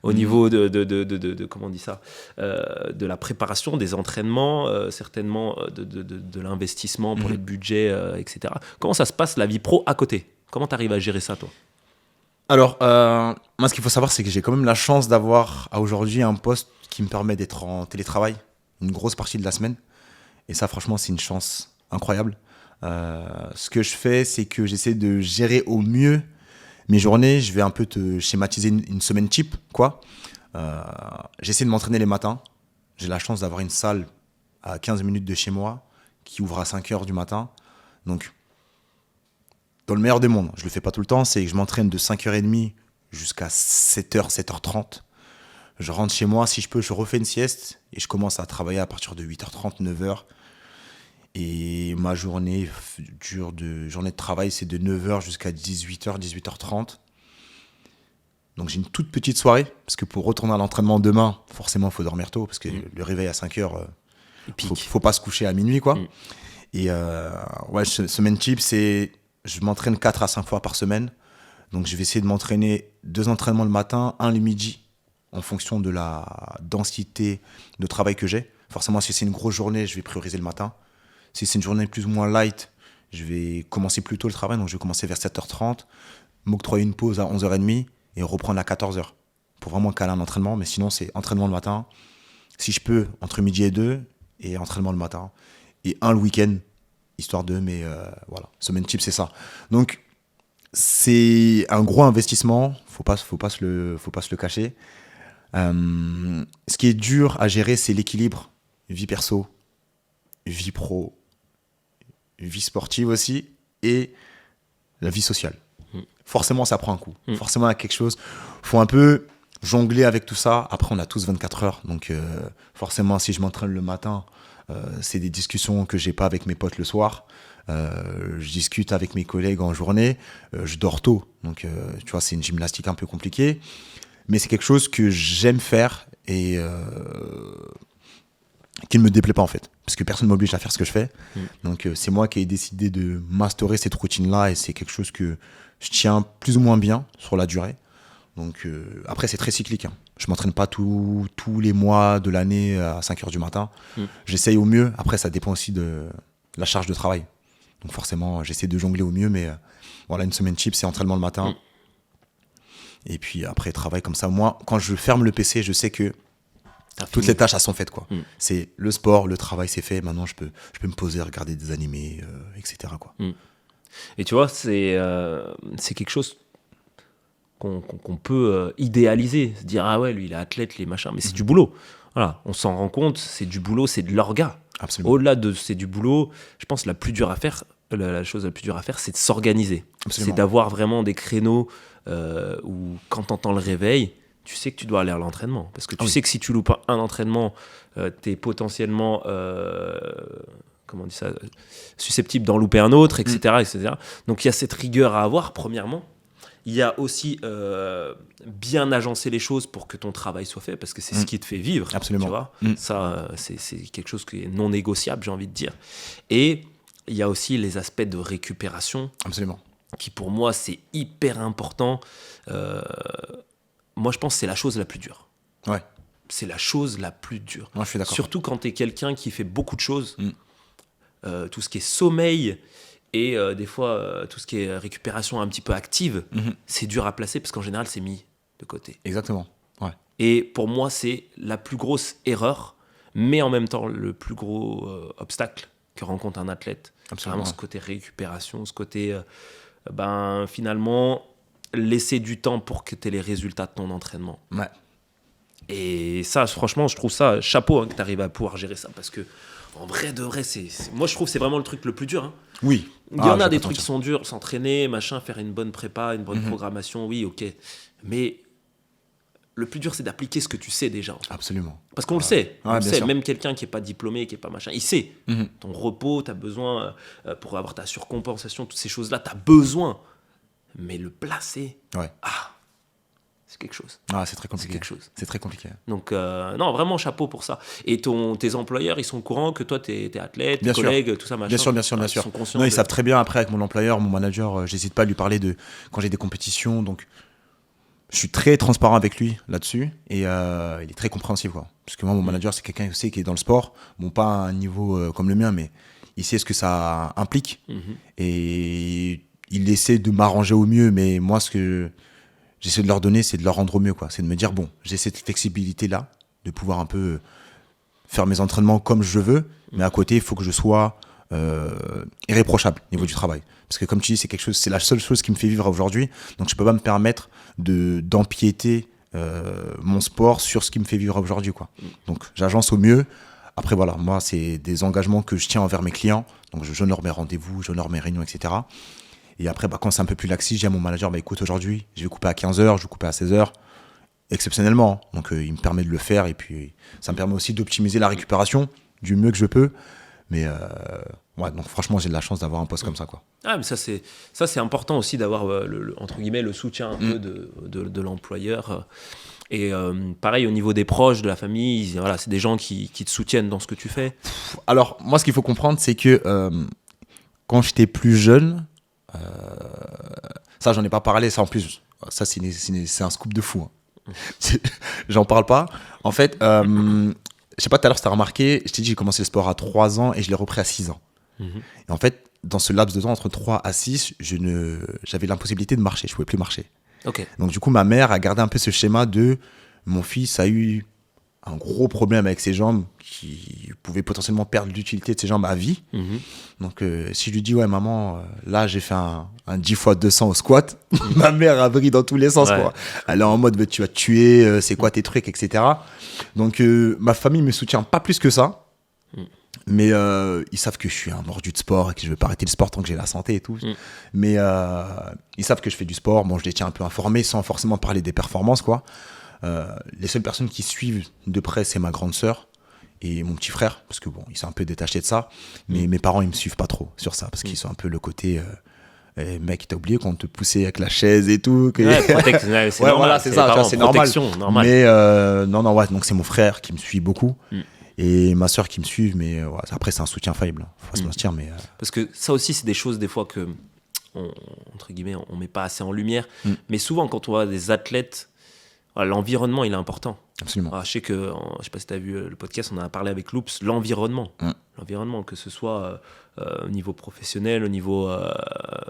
au niveau de comment on dit ça, de la préparation, des entraînements, certainement de l'investissement pour les budgets, etc. Comment ça se passe la vie pro à côté? Comment tu arrives à gérer ça, toi? Alors, moi, ce qu'il faut savoir, c'est que j'ai quand même la chance d'avoir à aujourd'hui un poste qui me permet d'être en télétravail une grosse partie de la semaine. Et ça, franchement, c'est une chance incroyable. Ce que je fais, c'est que j'essaie de gérer au mieux mes journées. Je vais un peu te schématiser une semaine type, quoi. J'essaie de m'entraîner les matins. J'ai la chance d'avoir une salle à 15 minutes de chez moi qui ouvre à 5 heures du matin. Donc, dans le meilleur des mondes, je le fais pas tout le temps, c'est que je m'entraîne de 5h30 jusqu'à 7h, 7h30. Je rentre chez moi, si je peux, je refais une sieste et je commence à travailler à partir de 8h30, 9h. Et ma journée de travail, c'est de 9h jusqu'à 18h, 18h30. Donc j'ai une toute petite soirée, parce que pour retourner à l'entraînement demain, forcément, il faut dormir tôt, parce que le réveil à 5h, faut pas se coucher à minuit, quoi. Et semaine type, c'est je m'entraîne 4 à 5 fois par semaine. Donc je vais essayer de m'entraîner 2 entraînements le matin, 1 le midi, en fonction de la densité de travail que j'ai. Forcément, si c'est une grosse journée, je vais prioriser le matin. Si c'est une journée plus ou moins light, je vais commencer plus tôt le travail. Donc je vais commencer vers 7h30, m'octroyer une pause à 11h30 et reprendre à 14h pour vraiment caler un entraînement. Mais sinon, c'est entraînement le matin. Si je peux, entre midi et 2, et entraînement le matin. Et 1 le week-end, histoire de, mais voilà, semaine type, c'est ça. Donc, c'est un gros investissement, faut pas se le cacher. Ce qui est dur à gérer, c'est l'équilibre vie perso, vie pro, vie sportive aussi, et la vie sociale. Forcément, ça prend un coup. Forcément, il y a quelque chose. Faut un peu jongler avec tout ça. Après, on a tous 24 heures. Donc, forcément, si je m'entraîne le matin, c'est des discussions que j'ai pas avec mes potes le soir. Je discute avec mes collègues en journée. Je dors tôt. Donc, tu vois, c'est une gymnastique un peu compliquée. Mais c'est quelque chose que j'aime faire et qui ne me déplaît pas, en fait. Parce que personne ne m'oblige à faire ce que je fais. Donc, c'est moi qui ai décidé de m'instaurer cette routine-là et c'est quelque chose que je tiens plus ou moins bien sur la durée. Donc, après, c'est très cyclique. Je ne m'entraîne pas tous les mois de l'année à 5h du matin. J'essaye au mieux. Après, ça dépend aussi de la charge de travail. Donc, forcément, j'essaie de jongler au mieux. Mais voilà, une semaine type, c'est entraînement le matin. Et puis, après, travail comme ça. Moi, quand je ferme le PC, je sais que Toutes les tâches, elles sont faites, quoi. C'est le sport, le travail, c'est fait. Maintenant, je peux me poser, regarder des animés, etc., quoi. Et tu vois, c'est quelque chose qu'on peut idéaliser. Se dire, ah ouais, lui, il est athlète, les machins. Mais c'est du boulot. Voilà, on s'en rend compte, c'est du boulot, c'est de l'orga. Absolument. Au-delà de c'est du boulot, je pense que la chose la plus dure à faire, c'est de s'organiser. Absolument. C'est d'avoir vraiment des créneaux où, quand tu entends le réveil, tu sais que tu dois aller à l'entraînement. Parce que tu sais que si tu loupes un entraînement, tu es potentiellement comment on dit ça, susceptible d'en louper un autre, etc., etc. Donc il y a cette rigueur à avoir, premièrement. Il y a aussi bien agencer les choses pour que ton travail soit fait, parce que c'est ce qui te fait vivre. Absolument. Tu vois ça, c'est quelque chose qui est non négociable, j'ai envie de dire. Et il y a aussi les aspects de récupération. Absolument. Qui pour moi, c'est hyper important. Moi, je pense que c'est la chose la plus dure. Ouais. C'est la chose la plus dure. Moi, je suis d'accord. Surtout quand tu es quelqu'un qui fait beaucoup de choses. Tout ce qui est sommeil et des fois tout ce qui est récupération un petit peu active, c'est dur à placer parce qu'en général, c'est mis de côté. Exactement. Ouais. Et pour moi, c'est la plus grosse erreur, mais en même temps, le plus gros obstacle que rencontre un athlète. Absolument. Vraiment ce côté récupération, ce côté, finalement, laisser du temps pour que tu aies les résultats de ton entraînement. Ouais. Et ça, franchement, je trouve ça chapeau que tu arrives à pouvoir gérer ça, parce que en vrai de vrai, moi je trouve que c'est vraiment le truc le plus dur. Oui. Il y en a des trucs qui sont durs, s'entraîner, machin, faire une bonne prépa, une bonne programmation, oui, ok. Mais le plus dur, c'est d'appliquer ce que tu sais déjà. Absolument. Parce qu'on le sait. Ouais, on le sait. sûr. Même quelqu'un qui n'est pas diplômé, qui n'est pas machin, il sait. Ton repos, tu as besoin, pour avoir ta surcompensation, toutes ces choses-là, tu as besoin. Mais le placer, c'est quelque chose. Ah, c'est très compliqué. C'est quelque chose. C'est très compliqué. Donc, non, vraiment chapeau pour ça. Et tes employeurs, ils sont au courant que toi, t'es athlète, tes Bien sûr. collègues, tout ça, machin. Bien sûr. Ils sont conscients. Non, ils savent très bien. Après, avec mon employeur, mon manager, j'hésite pas à lui parler de quand j'ai des compétitions. Donc, je suis très transparent avec lui là-dessus. Et il est très compréhensif, quoi. Parce que moi, mon manager, c'est quelqu'un aussi qui est dans le sport. Bon, pas à un niveau comme le mien, mais il sait ce que ça implique. Et il essaie de m'arranger au mieux. Mais moi, ce que j'essaie de leur donner, c'est de leur rendre au mieux, quoi. C'est de me dire, bon, j'ai cette flexibilité-là, de pouvoir un peu faire mes entraînements comme je veux, mais à côté, il faut que je sois irréprochable au niveau du travail. Parce que comme tu dis, c'est la seule chose qui me fait vivre aujourd'hui. Donc, je peux pas me permettre d'empiéter mon sport sur ce qui me fait vivre aujourd'hui, quoi. Donc, j'agence au mieux. Après, voilà, moi, c'est des engagements que je tiens envers mes clients. Donc, je honore mes rendez-vous, j'honore mes réunions, etc. Et après, quand c'est un peu plus laxiste, j'ai à mon manager, écoute, aujourd'hui, je vais couper à 15h, je vais couper à 16h, exceptionnellement. Donc, il me permet de le faire. Et puis, ça me permet aussi d'optimiser la récupération du mieux que je peux. Mais, donc franchement, j'ai de la chance d'avoir un poste comme ça, quoi. Ah, mais ça, c'est important aussi d'avoir, entre guillemets, le soutien un peu de l'employeur. Et pareil, au niveau des proches, de la famille, voilà, c'est des gens qui te soutiennent dans ce que tu fais. Alors, moi, ce qu'il faut comprendre, c'est que quand j'étais plus jeune, ça, j'en ai pas parlé, ça en plus, ça, c'est un scoop de fou. J'en parle pas. En fait, je sais pas, tout à l'heure, si t'as remarqué, je t'ai dit, j'ai commencé le sport à 3 ans et je l'ai repris à 6 ans. Et en fait, dans ce laps de temps, entre 3 à 6, j'avais l'impossibilité de marcher, je pouvais plus marcher. Okay. Donc du coup, ma mère a gardé un peu ce schéma de mon fils a eu un gros problème avec ses jambes qui pouvait potentiellement perdre l'utilité de ses jambes à vie. Donc si je lui dis, ouais maman, là j'ai fait un 10 x 200 au squat, ma mère a brillé dans tous les sens, quoi. Elle est en mode, tu vas te tuer, c'est quoi tes trucs, etc. Donc ma famille me soutient pas plus que ça. Mais ils savent que je suis un mordu de sport et que je ne vais pas arrêter le sport tant que j'ai la santé et tout. Mais ils savent que je fais du sport. Bon, je les tiens un peu informés sans forcément parler des performances, quoi. Les seules personnes qui suivent de près, c'est ma grande sœur et mon petit frère, parce que bon, ils sont un peu détachés de ça. Mais mes parents, ils me suivent pas trop sur ça, parce qu'ils sont un peu le côté... mec, t'as oublié qu'on te poussait avec la chaise et tout. Que... c'est normal, voilà, c'est ça, c'est normal. Mais ouais, donc c'est mon frère qui me suit beaucoup. Et ma soeur qui me suit, mais après c'est un soutien faillible, faut pas se mentir. Mais parce que ça aussi, c'est des choses des fois que entre guillemets, on met pas assez en lumière. Mais souvent, quand on voit des athlètes, l'environnement il est important. Absolument. Je sais que, je sais pas si tu as vu le podcast, on en a parlé avec Loops, l'environnement. L'environnement, que ce soit au niveau professionnel, au niveau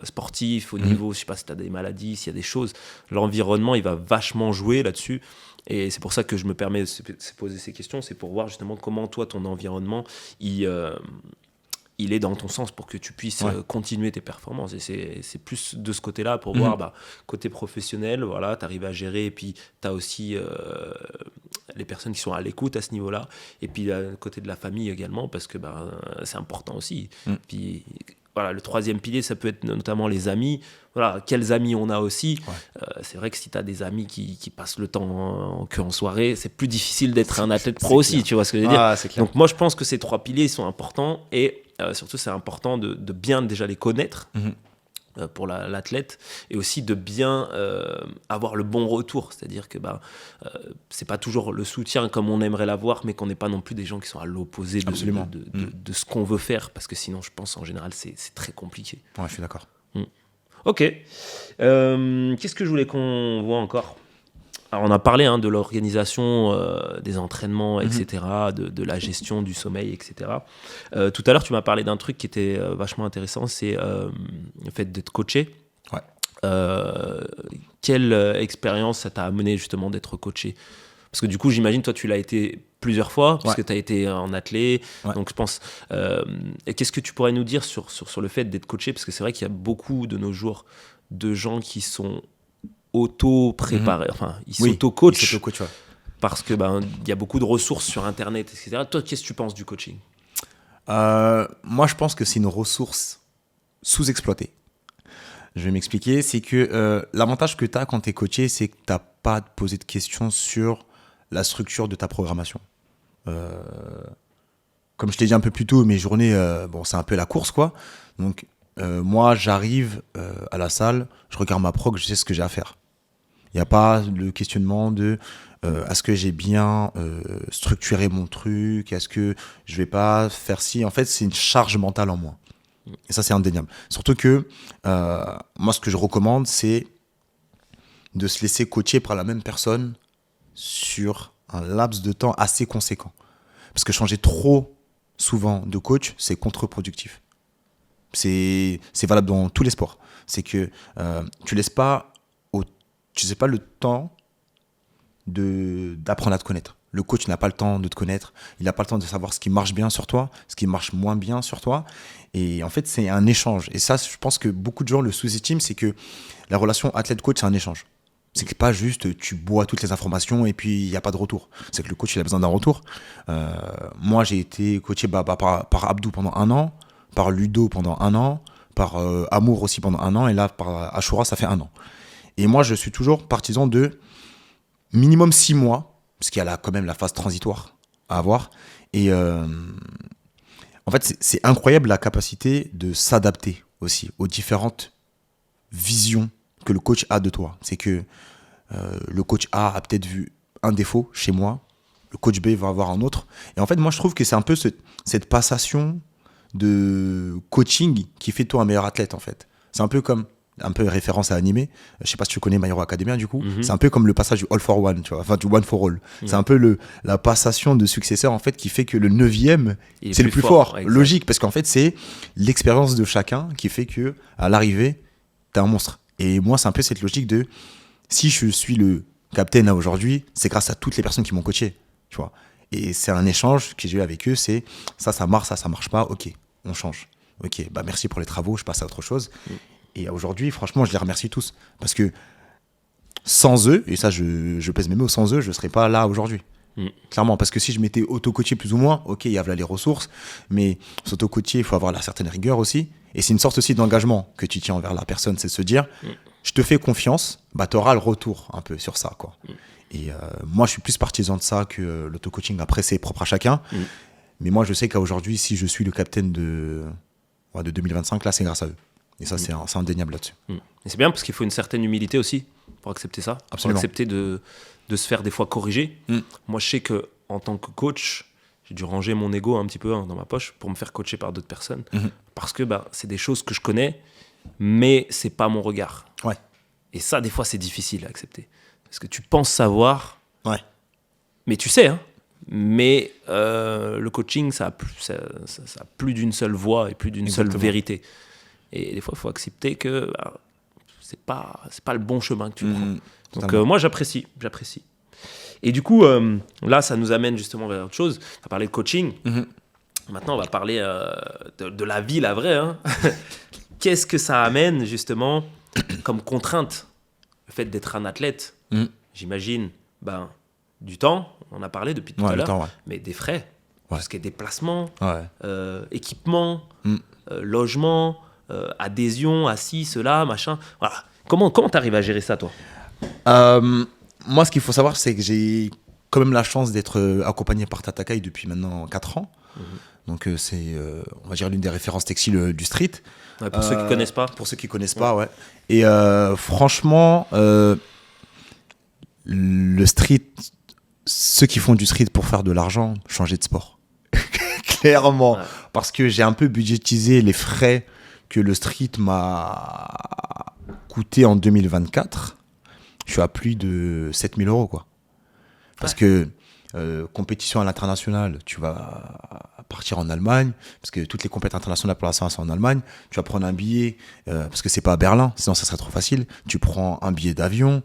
sportif, au niveau, je sais pas si tu as des maladies, s'il y a des choses, l'environnement, il va vachement jouer là-dessus. Et c'est pour ça que je me permets de poser ces questions, c'est pour voir justement comment toi, ton environnement, il est dans ton sens pour que tu puisses continuer tes performances. Et c'est plus de ce côté-là pour voir, côté professionnel, voilà, tu arrives à gérer, et puis tu as aussi les personnes qui sont à l'écoute à ce niveau-là, et puis côté de la famille également, parce que c'est important aussi. Puis voilà, le troisième pilier, ça peut être notamment les amis. Voilà, quels amis on a aussi. C'est vrai que si tu as des amis qui passent le temps qu'en soirée, c'est plus difficile d'être un athlète pro aussi, tu vois ce que je veux dire. Donc moi, je pense que ces trois piliers, ils sont importants, et surtout, c'est important de bien déjà les connaître pour l'athlète, et aussi de bien avoir le bon retour. C'est-à-dire que c'est pas toujours le soutien comme on aimerait l'avoir, mais qu'on n'est pas non plus des gens qui sont à l'opposé de ce qu'on veut faire, parce que sinon, je pense, en général, c'est très compliqué. Ouais, je suis d'accord. Ok. Qu'est-ce que je voulais qu'on voit encore ? Alors, on a parlé de l'organisation des entraînements, etc., de la gestion du sommeil, etc. Tout à l'heure, tu m'as parlé d'un truc qui était vachement intéressant, c'est le fait d'être coaché. Quelle expérience ça t'a amené justement d'être coaché ? Parce que du coup, j'imagine, toi, tu l'as été plusieurs fois, parce que tu as été en athlète. Donc, je pense... qu'est-ce que tu pourrais nous dire sur le fait d'être coaché ? Parce que c'est vrai qu'il y a beaucoup de nos jours de gens qui sont auto-préparés, enfin, ils s'auto-coachent, parce que il y a beaucoup de ressources sur Internet, etc. Toi, qu'est-ce que tu penses du coaching ? Moi, je pense que c'est une ressource sous-exploitée. Je vais m'expliquer. C'est que l'avantage que tu as quand tu es coaché, c'est que tu n'as pas à te poser de questions sur la structure de ta programmation. Comme je t'ai dit un peu plus tôt, mes journées, c'est un peu la course, quoi. Donc, moi, j'arrive à la salle, je regarde ma prog, je sais ce que j'ai à faire. Il n'y a pas le questionnement de est-ce que j'ai bien structuré mon truc, est-ce que je vais pas faire ci. En fait, c'est une charge mentale en moi. Et ça, c'est indéniable. Surtout que moi, ce que je recommande, c'est de se laisser coacher par la même personne sur un laps de temps assez conséquent. Parce que changer trop souvent de coach, c'est contre-productif. C'est valable dans tous les sports. C'est que tu laisses pas le temps d'apprendre à te connaître. Le coach n'a pas le temps de te connaître. Il n'a pas le temps de savoir ce qui marche bien sur toi, ce qui marche moins bien sur toi. Et en fait, c'est un échange. Et ça, je pense que beaucoup de gens le sous-estiment, c'est que la relation athlète-coach, c'est un échange. C'est que pas juste tu bois toutes les informations et puis il n'y a pas de retour. C'est que le coach, il a besoin d'un retour. Moi, j'ai été coaché par Abdou pendant 1 an, par Ludo pendant 1 an, par Amour aussi pendant 1 an, et là, par Ashura, ça fait 1 an. Et moi, je suis toujours partisan de minimum 6 mois, parce qu'il y a quand même la phase transitoire à avoir. Et en fait, c'est incroyable la capacité de s'adapter aussi aux différentes visions que le coach a de toi. C'est que le coach A peut-être vu un défaut chez moi, le coach B va avoir un autre. Et en fait, moi, je trouve que c'est un peu cette passation de coaching qui fait de toi un meilleur athlète, en fait. C'est un peu comme référence à animé. Je sais pas si tu connais My Hero Academia, du coup. C'est un peu comme le passage du All for One, tu vois, enfin du One for All. C'est un peu la passation de successeur, en fait, qui fait que le 9e, c'est le plus fort. Logique, parce qu'en fait, c'est l'expérience de chacun qui fait que à l'arrivée, t'es un monstre. Et moi, c'est un peu cette logique de si je suis le captain à aujourd'hui, c'est grâce à toutes les personnes qui m'ont coaché, tu vois. Et c'est un échange que j'ai eu avec eux, c'est ça marche, ça marche pas, ok, on change. Ok, merci pour les travaux, je passe à autre chose. Et aujourd'hui, franchement, je les remercie tous. Parce que sans eux, et ça, je pèse mes mots, sans eux, je ne serais pas là aujourd'hui. Clairement, parce que si je m'étais auto-coaché plus ou moins, ok, il y a là les ressources, mais s'auto-coacher, il faut avoir la certaine rigueur aussi. Et c'est une sorte aussi d'engagement que tu tiens envers la personne, c'est de se dire, je te fais confiance, tu auras le retour un peu sur ça, quoi. Et moi, je suis plus partisan de ça que l'auto-coaching. Après, c'est propre à chacun. Mais moi, je sais qu'aujourd'hui, si je suis le capitaine de 2025, là, c'est grâce à eux. Et ça, c'est indéniable là-dessus. Et c'est bien parce qu'il faut une certaine humilité aussi pour accepter ça. Absolument. Pour accepter de se faire des fois corriger. Moi, je sais qu'en tant que coach, j'ai dû ranger mon ego un petit peu dans ma poche pour me faire coacher par d'autres personnes. Parce que c'est des choses que je connais, mais c'est pas mon regard. Ouais. Et ça, des fois, c'est difficile à accepter. Parce que tu penses savoir, ouais. Mais tu sais, hein. Mais le coaching, ça a plus d'une seule voix et plus d'une seule vérité. Et des fois, il faut accepter que c'est pas le bon chemin que tu prends. Donc moi, j'apprécie. Et du coup, là, ça nous amène justement vers autre chose. On va parler de coaching. Maintenant, on va parler de la vie, la vraie. Hein. Qu'est-ce que ça amène justement comme contrainte, le fait d'être un athlète? J'imagine du temps, on a parlé depuis tout à l'heure, mais des frais, tout ce qui est déplacement, équipement, logement, adhésion à ci, cela, machin. Voilà. Comment tu arrives à gérer ça, toi? Moi, ce qu'il faut savoir, c'est que j'ai quand même la chance d'être accompagné par Tatakai depuis maintenant 4 ans. Donc, c'est, on va dire, l'une des références textiles du street. Ouais, pour ceux qui ne connaissent pas. Pour ceux qui ne connaissent pas, ouais. Et franchement, le street, ceux qui font du street pour faire de l'argent, changer de sport. Clairement. Ouais. Parce que j'ai un peu budgétisé les frais que le street m'a coûté en 2024. Je suis à plus de 7 000 €, quoi. Parce que compétition à l'international, tu vas partir en Allemagne, parce que toutes les compétitions internationales pour l'instant sont en Allemagne. Tu vas prendre un billet, parce que c'est pas à Berlin, sinon ça serait trop facile. Tu prends un billet d'avion,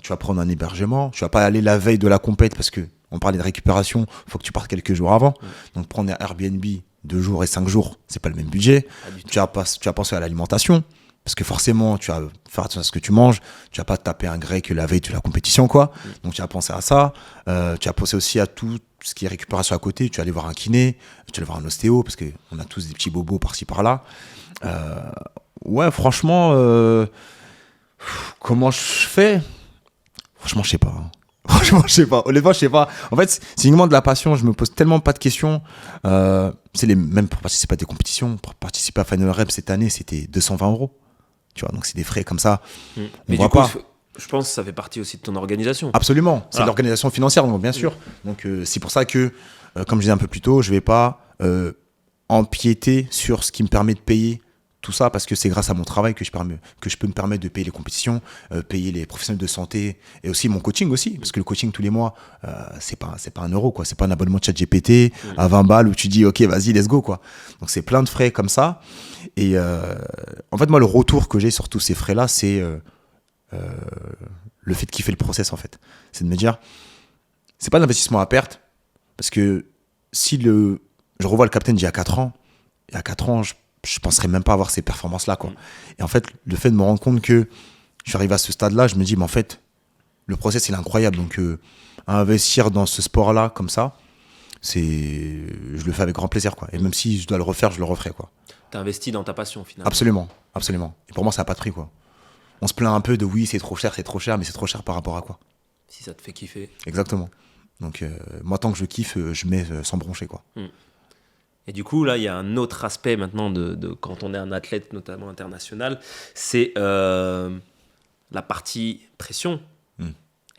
tu vas prendre un hébergement. Tu vas pas aller la veille de la compète, parce que on parlait de récupération, il faut que tu partes quelques jours avant. Donc prendre un Airbnb 2 jours et 5 jours, c'est pas le même budget. Tu vas penser à l'alimentation. Parce que forcément, tu vas faire attention à ce que tu manges. Tu vas pas te taper un grec la veille de la compétition, quoi. Donc, tu vas penser à ça. Tu vas penser aussi à tout ce qui est récupération à côté. Tu vas aller voir un kiné. Tu vas aller voir un ostéo, parce qu'on a tous des petits bobos par-ci, par-là. Ouais, franchement, comment je fais? Franchement, je sais pas. Franchement, je sais pas. Honnêtement, je sais pas. En fait, c'est uniquement de la passion. Je me pose tellement pas de questions. Même pour participer à des compétitions, pour participer à Final Rep cette année, c'était 220 €. Tu vois, donc c'est des frais comme ça. Mais du coup, je pense que ça fait partie aussi de ton organisation. Absolument, c'est l'organisation financière, donc bien sûr. Donc c'est pour ça que, comme je disais un peu plus tôt, je vais pas empiéter sur ce qui me permet de payer tout ça, parce que c'est grâce à mon travail que je peux me permettre de payer les compétitions, payer les professionnels de santé, et aussi mon coaching aussi, parce que le coaching tous les mois, c'est pas 1 €, quoi. C'est pas un abonnement de ChatGPT à 20 balles où tu dis ok, vas-y, let's go, quoi. Donc c'est plein de frais comme ça. Et en fait, moi, le retour que j'ai sur tous ces frais-là, c'est le fait de kiffer le process, en fait. C'est de me dire, c'est pas d'investissement à perte, parce que si je revois le capitaine d'il y a 4 ans, je penserais même pas avoir ces performances-là, quoi. Et en fait, le fait de me rendre compte que je suis arrivé à ce stade-là, je me dis, mais en fait, le process, il est incroyable. Donc, investir dans ce sport-là, comme ça, je le fais avec grand plaisir, quoi. Et même si je dois le refaire, je le referai, quoi. T'as investi dans ta passion, finalement. Absolument, absolument. Et pour moi, ça n'a pas de prix, quoi. On se plaint un peu de oui, c'est trop cher, mais c'est trop cher par rapport à quoi? Si ça te fait kiffer. Exactement. Donc, moi, tant que je kiffe, je mets sans broncher, quoi. Et du coup, là, il y a un autre aspect maintenant de quand on est un athlète, notamment international, c'est la partie pression.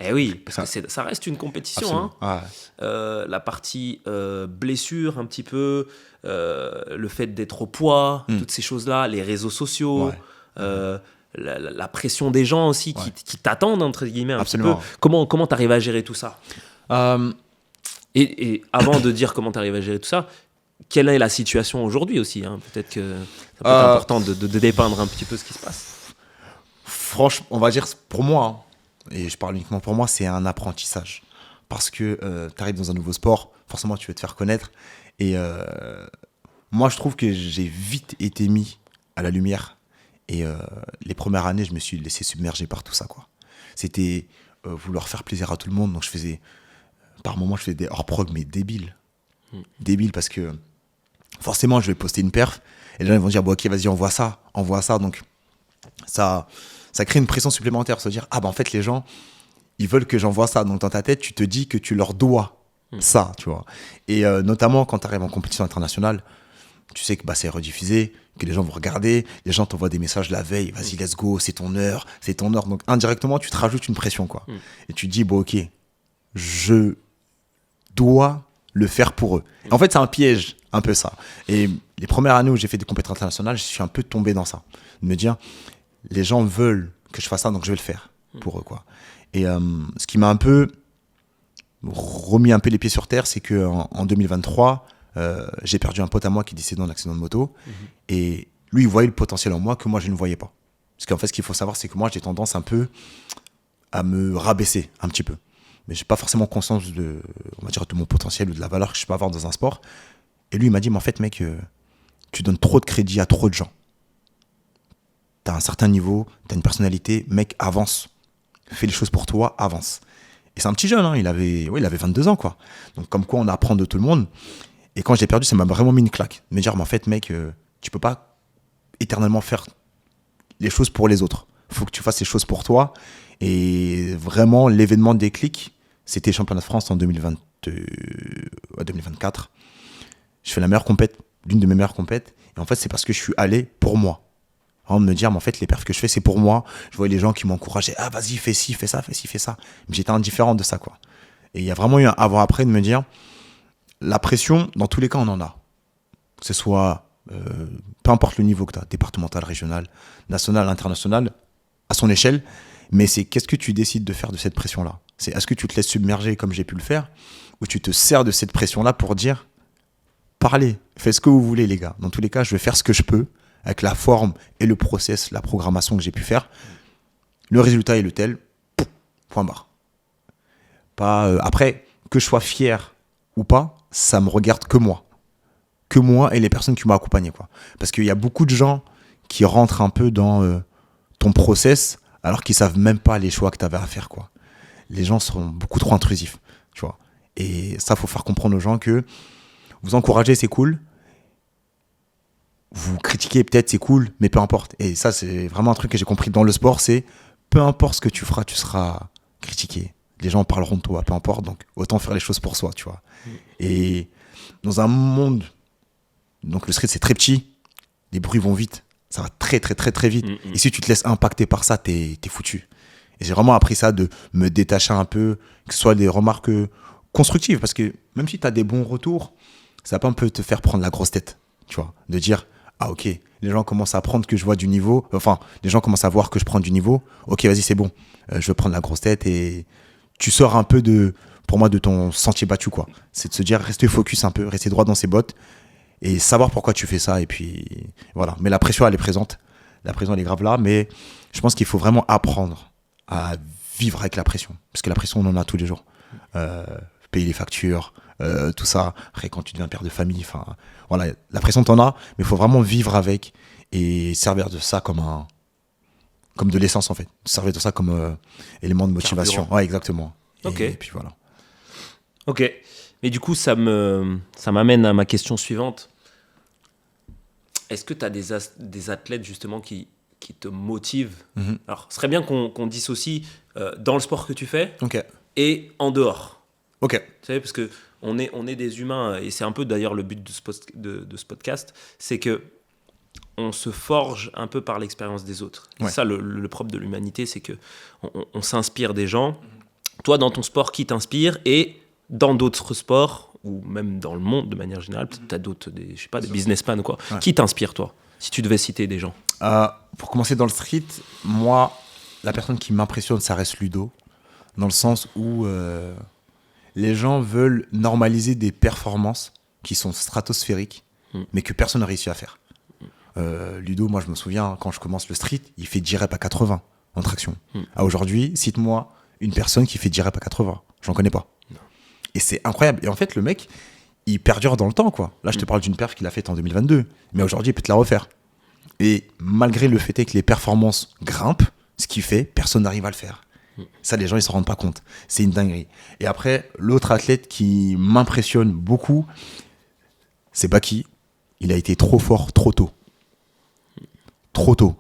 Eh oui, parce que ça reste une compétition. Hein. La partie blessure, un petit peu, le fait d'être au poids, toutes ces choses-là, les réseaux sociaux, la pression des gens aussi qui t'attendent, entre guillemets, un petit peu. Comment tu arrives à gérer tout ça? Et avant de dire comment tu arrives à gérer tout ça, quelle est la situation aujourd'hui aussi, hein? Peut-être que ça peut être important de dépeindre un petit peu ce qui se passe. Franchement, on va dire pour moi, et je parle uniquement pour moi, c'est un apprentissage. Parce que tu arrives dans un nouveau sport, forcément tu veux te faire connaître. Et moi, je trouve que j'ai vite été mis à la lumière. Et les premières années, je me suis laissé submerger par tout ça, quoi. C'était vouloir faire plaisir à tout le monde. Donc par moments, je faisais des hors-prog, mais débiles. Débile, parce que forcément, je vais poster une perf. Et les gens ils vont dire, bon, ok, vas-y, envoie ça. Donc, ça crée une pression supplémentaire. Se dire, en fait, les gens, ils veulent que j'envoie ça. Donc, dans ta tête, tu te dis que tu leur dois ça, tu vois. Et notamment, quand tu arrives en compétition internationale, tu sais que c'est rediffusé, que les gens vont regarder, les gens t'envoient des messages la veille, vas-y, let's go, c'est ton heure. Donc, indirectement, tu te rajoutes une pression, quoi. Et tu te dis, bon, ok, je dois le faire pour eux. En fait, c'est un piège, un peu ça. Et les premières années où j'ai fait des compétitions internationales, je suis un peu tombé dans ça. De me dire, les gens veulent que je fasse ça, donc je vais le faire pour eux, quoi. Et ce qui m'a un peu remis un peu les pieds sur terre, c'est qu'en 2023, j'ai perdu un pote à moi qui est décédé dans un accident de moto. Et lui, il voyait le potentiel en moi que moi, je ne voyais pas. Parce qu'en fait, ce qu'il faut savoir, c'est que moi, j'ai tendance un peu à me rabaisser un petit peu. Mais je n'ai pas forcément conscience on va dire, de mon potentiel ou de la valeur que je peux avoir dans un sport. Et lui, il m'a dit, mais en fait, mec, tu donnes trop de crédit à trop de gens. Tu as un certain niveau, tu as une personnalité, mec, avance. Fais les choses pour toi, avance. Et c'est un petit jeune, hein, il avait 22 ans, quoi. Donc, comme quoi, on apprend de tout le monde. Et quand je l'ai perdu, ça m'a vraiment mis une claque. De me dire, mais en fait, mec, tu peux pas éternellement faire les choses pour les autres. Il faut que tu fasses les choses pour toi. Et vraiment, l'événement déclic, c'était le championnat de France en 2024. Je fais l'une de mes meilleures compètes. Et en fait, c'est parce que je suis allé pour moi. Avant de me dire, mais en fait, les perfs que je fais, c'est pour moi. Je voyais les gens qui m'encourageaient. Ah, vas-y, fais ci, fais ça, fais ci, fais ça. Mais j'étais indifférent de ça, quoi. Et il y a vraiment eu un avant-après de me dire, la pression, dans tous les cas, on en a. Que ce soit, peu importe le niveau que tu as, départemental, régional, national, international, à son échelle. Mais c'est qu'est-ce que tu décides de faire de cette pression-là ? C'est est-ce que tu te laisses submerger comme j'ai pu le faire, ou tu te sers de cette pression-là pour dire, parlez, faites ce que vous voulez, les gars. Dans tous les cas, je vais faire ce que je peux, avec la forme et le process, la programmation que j'ai pu faire. Le résultat est le tel, point barre. Après, que je sois fier ou pas, ça me regarde que moi. Que moi et les personnes qui m'ont accompagné, quoi. Parce qu'il y a beaucoup de gens qui rentrent un peu dans ton process alors qu'ils savent même pas les choix que tu avais à faire, quoi. Les gens sont beaucoup trop intrusifs, tu vois. Et ça, faut faire comprendre aux gens que vous encouragez, c'est cool. Vous critiquez peut-être, c'est cool, mais peu importe. Et ça, c'est vraiment un truc que j'ai compris dans le sport, c'est peu importe ce que tu feras, tu seras critiqué. Les gens parleront de toi, peu importe. Donc, autant faire les choses pour soi, tu vois. Et dans un monde, donc le street, c'est très petit, les bruits vont vite. Ça va très, très, très, très vite. Et si tu te laisses impacter par ça, t'es foutu. Et j'ai vraiment appris ça, de me détacher un peu, que ce soit des remarques constructives. Parce que même si tu as des bons retours, ça peut un peu te faire prendre la grosse tête, tu vois. De dire, ah ok, les gens commencent à prendre que je vois du niveau. Enfin, les gens commencent à voir que je prends du niveau. Ok, vas-y, c'est bon. Je vais prendre la grosse tête et tu sors un peu pour moi, de ton sentier battu, quoi. C'est de se dire, rester focus un peu, rester droit dans ses bottes et savoir pourquoi tu fais ça. Et puis, voilà. Mais la pression, elle est présente. La pression, elle est grave là. Mais je pense qu'il faut vraiment apprendre à vivre avec la pression. Parce que la pression, on en a tous les jours. Payer les factures, tout ça. Après, quand tu deviens père de famille, enfin, voilà, la pression, t'en as, mais il faut vraiment vivre avec et servir de ça comme de l'essence, en fait. Servir de ça comme élément de motivation. Carburant. Ouais, exactement. Ok. Et puis voilà. Ok. Mais du coup, ça m'amène à ma question suivante. Est-ce que tu as des athlètes, justement, qui te motivent ? Alors, ce serait bien qu'on dissocie dans le sport que tu fais Ok. et en dehors. Ok. Tu sais, parce que on est des humains, et c'est un peu d'ailleurs le but de ce podcast, c'est que on se forge un peu par l'expérience des autres. Ouais. C'est ça le propre de l'humanité, c'est que on s'inspire des gens. Toi, dans ton sport, qui t'inspire, et dans d'autres sports, ou même dans le monde de manière générale, peut-être tu as d'autres, des businessmen ou quoi. Ouais. Qui t'inspire, toi, si tu devais citer des gens ? Pour commencer dans le street, moi, la personne qui m'impressionne, ça reste Ludo, dans le sens où les gens veulent normaliser des performances qui sont stratosphériques, mais que personne n'a réussi à faire. Ludo, moi je me souviens, quand je commence le street, il fait 10 reps à 80 en traction. Aujourd'hui, cite-moi une personne qui fait 10 reps à 80. J'en connais pas. Non. Et c'est incroyable. Et en fait, le mec, il perdure dans le temps, quoi. Là, je te parle d'une perf qu'il a faite en 2022. Mais aujourd'hui, il peut te la refaire. Et malgré le fait que les performances grimpent, ce qu'il fait, personne n'arrive à le faire. Ça, les gens, ils s'en rendent pas compte. C'est une dinguerie. Et après, l'autre athlète qui m'impressionne beaucoup, c'est Baki. Il a été trop fort, trop tôt. Trop tôt.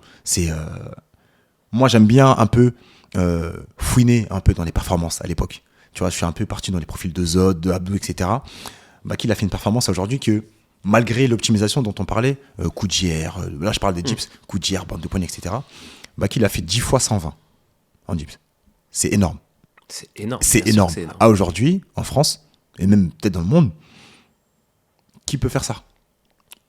Moi, j'aime bien un peu fouiner un peu dans les performances à l'époque. Tu vois, je suis un peu parti dans les profils de Zod, de Abdou, etc. Baki, il a fait une performance aujourd'hui que, malgré l'optimisation dont on parlait, coup de JR, là je parle des dips, coup de JR, bande de poignée, etc. Baki, il a fait 10 fois 120 en dips. C'est énorme. C'est énorme. C'est énorme. À aujourd'hui, en France, et même peut-être dans le monde, qui peut faire ça ?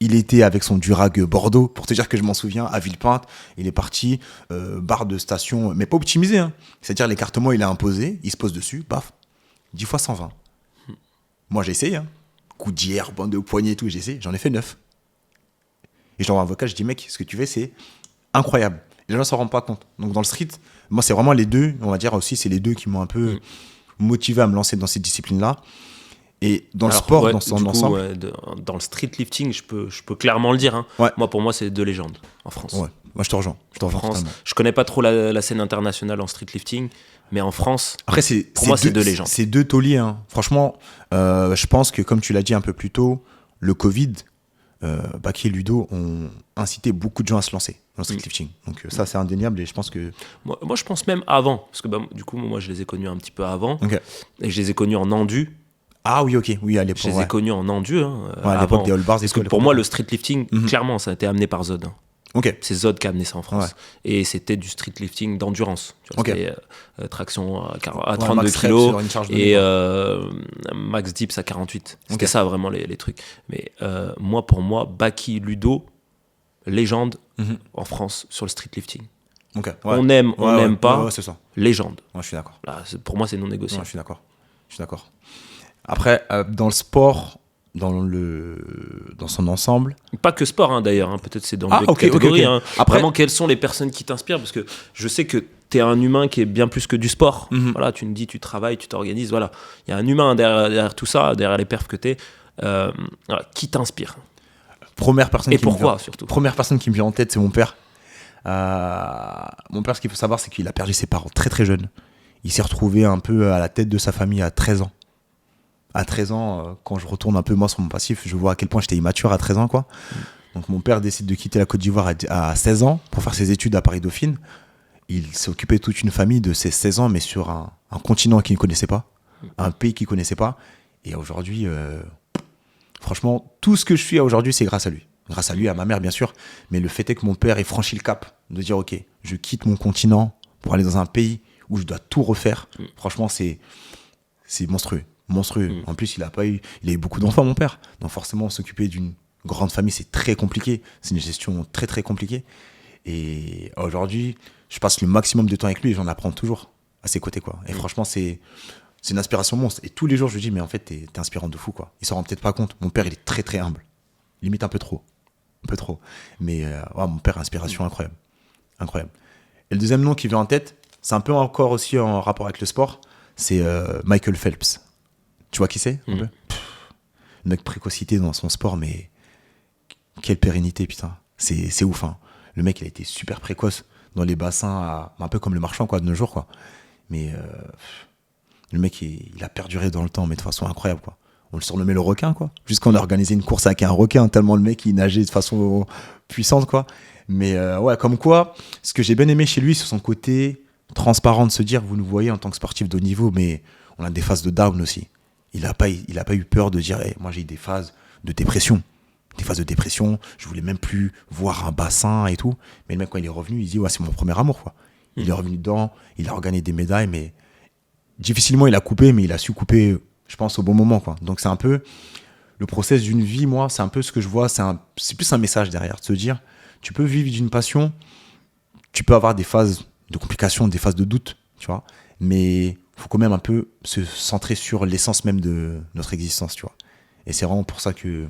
Il était avec son Durag Bordeaux, pour te dire que je m'en souviens, à Villepinte. Il est parti, barre de station, mais pas optimisé. Hein. C'est-à-dire l'écartement, il a imposé, il se pose dessus, paf. 10 fois 120. Moi, j'ai essayé. Hein. Coup d'hier, bande de poignets et tout, j'ai essayé. J'en ai fait 9. Et je l'envoie un vocal, je dis, mec, ce que tu fais, c'est incroyable. Et les gens ne s'en rendent pas compte. Donc, dans le street, moi, c'est vraiment les deux, on va dire aussi, c'est les deux qui m'ont un peu motivé à me lancer dans cette discipline-là. Et dans le sport, dans son ensemble. Dans le street lifting, je peux clairement le dire. Hein. Ouais. Moi, pour moi, c'est deux légendes en France. Ouais. Moi, je te rejoins. En France, je connais pas trop la scène internationale en street lifting, mais en France, après, pour moi, c'est deux légendes. C'est deux tauliers. Hein. Franchement, je pense que, comme tu l'as dit un peu plus tôt, le Covid, Baki et Ludo ont incité beaucoup de gens à se lancer dans le street lifting. Donc, ça, c'est indéniable et je pense que. Moi, je pense même avant, parce que du coup, moi, je les ai connus un petit peu avant. Okay. Et je les ai connus en endu. Ah oui, ok, oui, à l'époque. Je les ai connus en endu. Hein, à l'époque des all bars. Parce que pour moi, le street lifting, clairement, ça a été amené par Zod. Hein. Okay. C'est Zod qui a amené ça en France. Ouais. Et c'était du street lifting d'endurance. Tu vois, okay. C'était traction à 32 kilos et max dips à 48. C'était ça vraiment les trucs. Mais pour moi, Baki, Ludo, légende en France sur le street lifting. Okay. Ouais. On n'aime pas, c'est ça. légende. Ouais, je suis d'accord. Là, pour moi, c'est non négociable. Ouais, je suis d'accord. Après, dans le sport, dans son ensemble. Pas que sport, hein, d'ailleurs. Hein. Peut-être c'est dans les catégories. Okay. Hein. Après, vraiment, quelles sont les personnes qui t'inspirent ? Parce que je sais que tu es un humain qui est bien plus que du sport. Voilà, tu me dis, tu travailles, tu t'organises. Voilà. Il y a un humain derrière tout ça, derrière les perfs que tu es. Qui t'inspire ? Première personne Et pourquoi, surtout ? Première personne qui me vient en tête, c'est mon père. Mon père, ce qu'il faut savoir, c'est qu'il a perdu ses parents très très jeune. Il s'est retrouvé un peu à la tête de sa famille à 13 ans. À 13 ans, quand je retourne un peu moi sur mon passif, je vois à quel point j'étais immature à 13 ans, quoi. Donc mon père décide de quitter la Côte d'Ivoire à 16 ans pour faire ses études à Paris-Dauphine. Il s'est occupé de toute une famille de ses 16 ans, mais sur un continent qu'il ne connaissait pas, un pays qu'il ne connaissait pas. Et aujourd'hui, franchement, tout ce que je suis aujourd'hui, c'est grâce à lui. Grâce à lui, à ma mère, bien sûr. Mais le fait est que mon père ait franchi le cap de dire, OK, je quitte mon continent pour aller dans un pays où je dois tout refaire. Franchement, c'est monstrueux. En plus, il a eu beaucoup d'enfants, mon père. Donc forcément, s'occuper d'une grande famille, c'est très compliqué. C'est une gestion très, très compliquée. Et aujourd'hui, je passe le maximum de temps avec lui et j'en apprends toujours à ses côtés, quoi. Et franchement, c'est une inspiration monstre. Et tous les jours, je lui dis, mais en fait, t'es inspirant de fou, quoi. Il s'en rend peut-être pas compte. Mon père, il est très, très humble. Limite un peu trop. Mais mon père, inspiration incroyable. Et le deuxième nom qui vient en tête, c'est un peu encore aussi en rapport avec le sport, c'est Michael Phelps. Tu vois qui c'est un peu Notre précocité dans son sport, mais quelle pérennité, putain. C'est ouf, hein. Le mec, il a été super précoce dans les bassins, un peu comme le marchand, quoi, de nos jours, quoi. Mais le mec, il a perduré dans le temps, mais de façon incroyable, quoi. On le surnommait le requin, quoi. Jusqu'on a organisé une course avec un requin, tellement le mec, il nageait de façon puissante, quoi. Mais comme quoi, ce que j'ai bien aimé chez lui, c'est son côté transparent de se dire, vous nous voyez en tant que sportif de haut niveau, mais on a des phases de down aussi. Il n'a pas eu peur de dire, moi j'ai eu des phases de dépression. Je voulais même plus voir un bassin et tout. Mais le mec, quand il est revenu, il dit, c'est mon premier amour, quoi. Il est revenu dedans, il a regagné des médailles, mais difficilement il a coupé, mais il a su couper, je pense, au bon moment, quoi. Donc c'est un peu le process d'une vie, moi, c'est un peu ce que je vois, c'est plus un message derrière, de se dire, tu peux vivre d'une passion, tu peux avoir des phases de complications, des phases de doute, tu vois, mais il faut quand même un peu se centrer sur l'essence même de notre existence, tu vois. Et c'est vraiment pour ça que,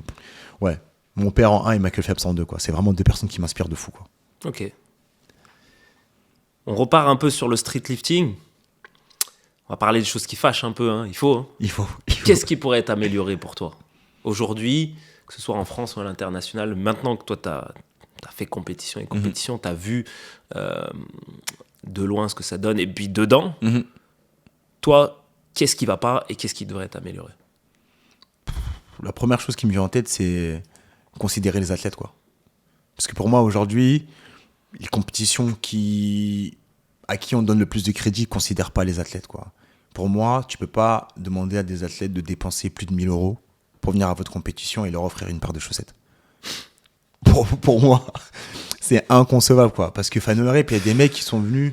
mon père en 1 et Michael Phelps en 2, quoi. C'est vraiment deux personnes qui m'inspirent de fou, quoi. Ok. On repart un peu sur le street lifting. On va parler des choses qui fâchent un peu, hein. Il faut. Hein. Il faut. Qu'est-ce qui pourrait être amélioré pour toi aujourd'hui, que ce soit en France ou à l'international, maintenant que toi, tu as fait compétition, tu as vu de loin ce que ça donne, et puis dedans, toi, qu'est-ce qui va pas et qu'est-ce qui devrait être amélioré ? La première chose qui me vient en tête, c'est considérer les athlètes, quoi. Parce que pour moi, aujourd'hui, les compétitions à qui on donne le plus de crédit ne considèrent pas les athlètes, quoi. Pour moi, tu peux pas demander à des athlètes de dépenser plus de 1 000 € pour venir à votre compétition et leur offrir une paire de chaussettes. Pour moi, c'est inconcevable, quoi. Parce que Fanolare, puis il y a des mecs qui sont venus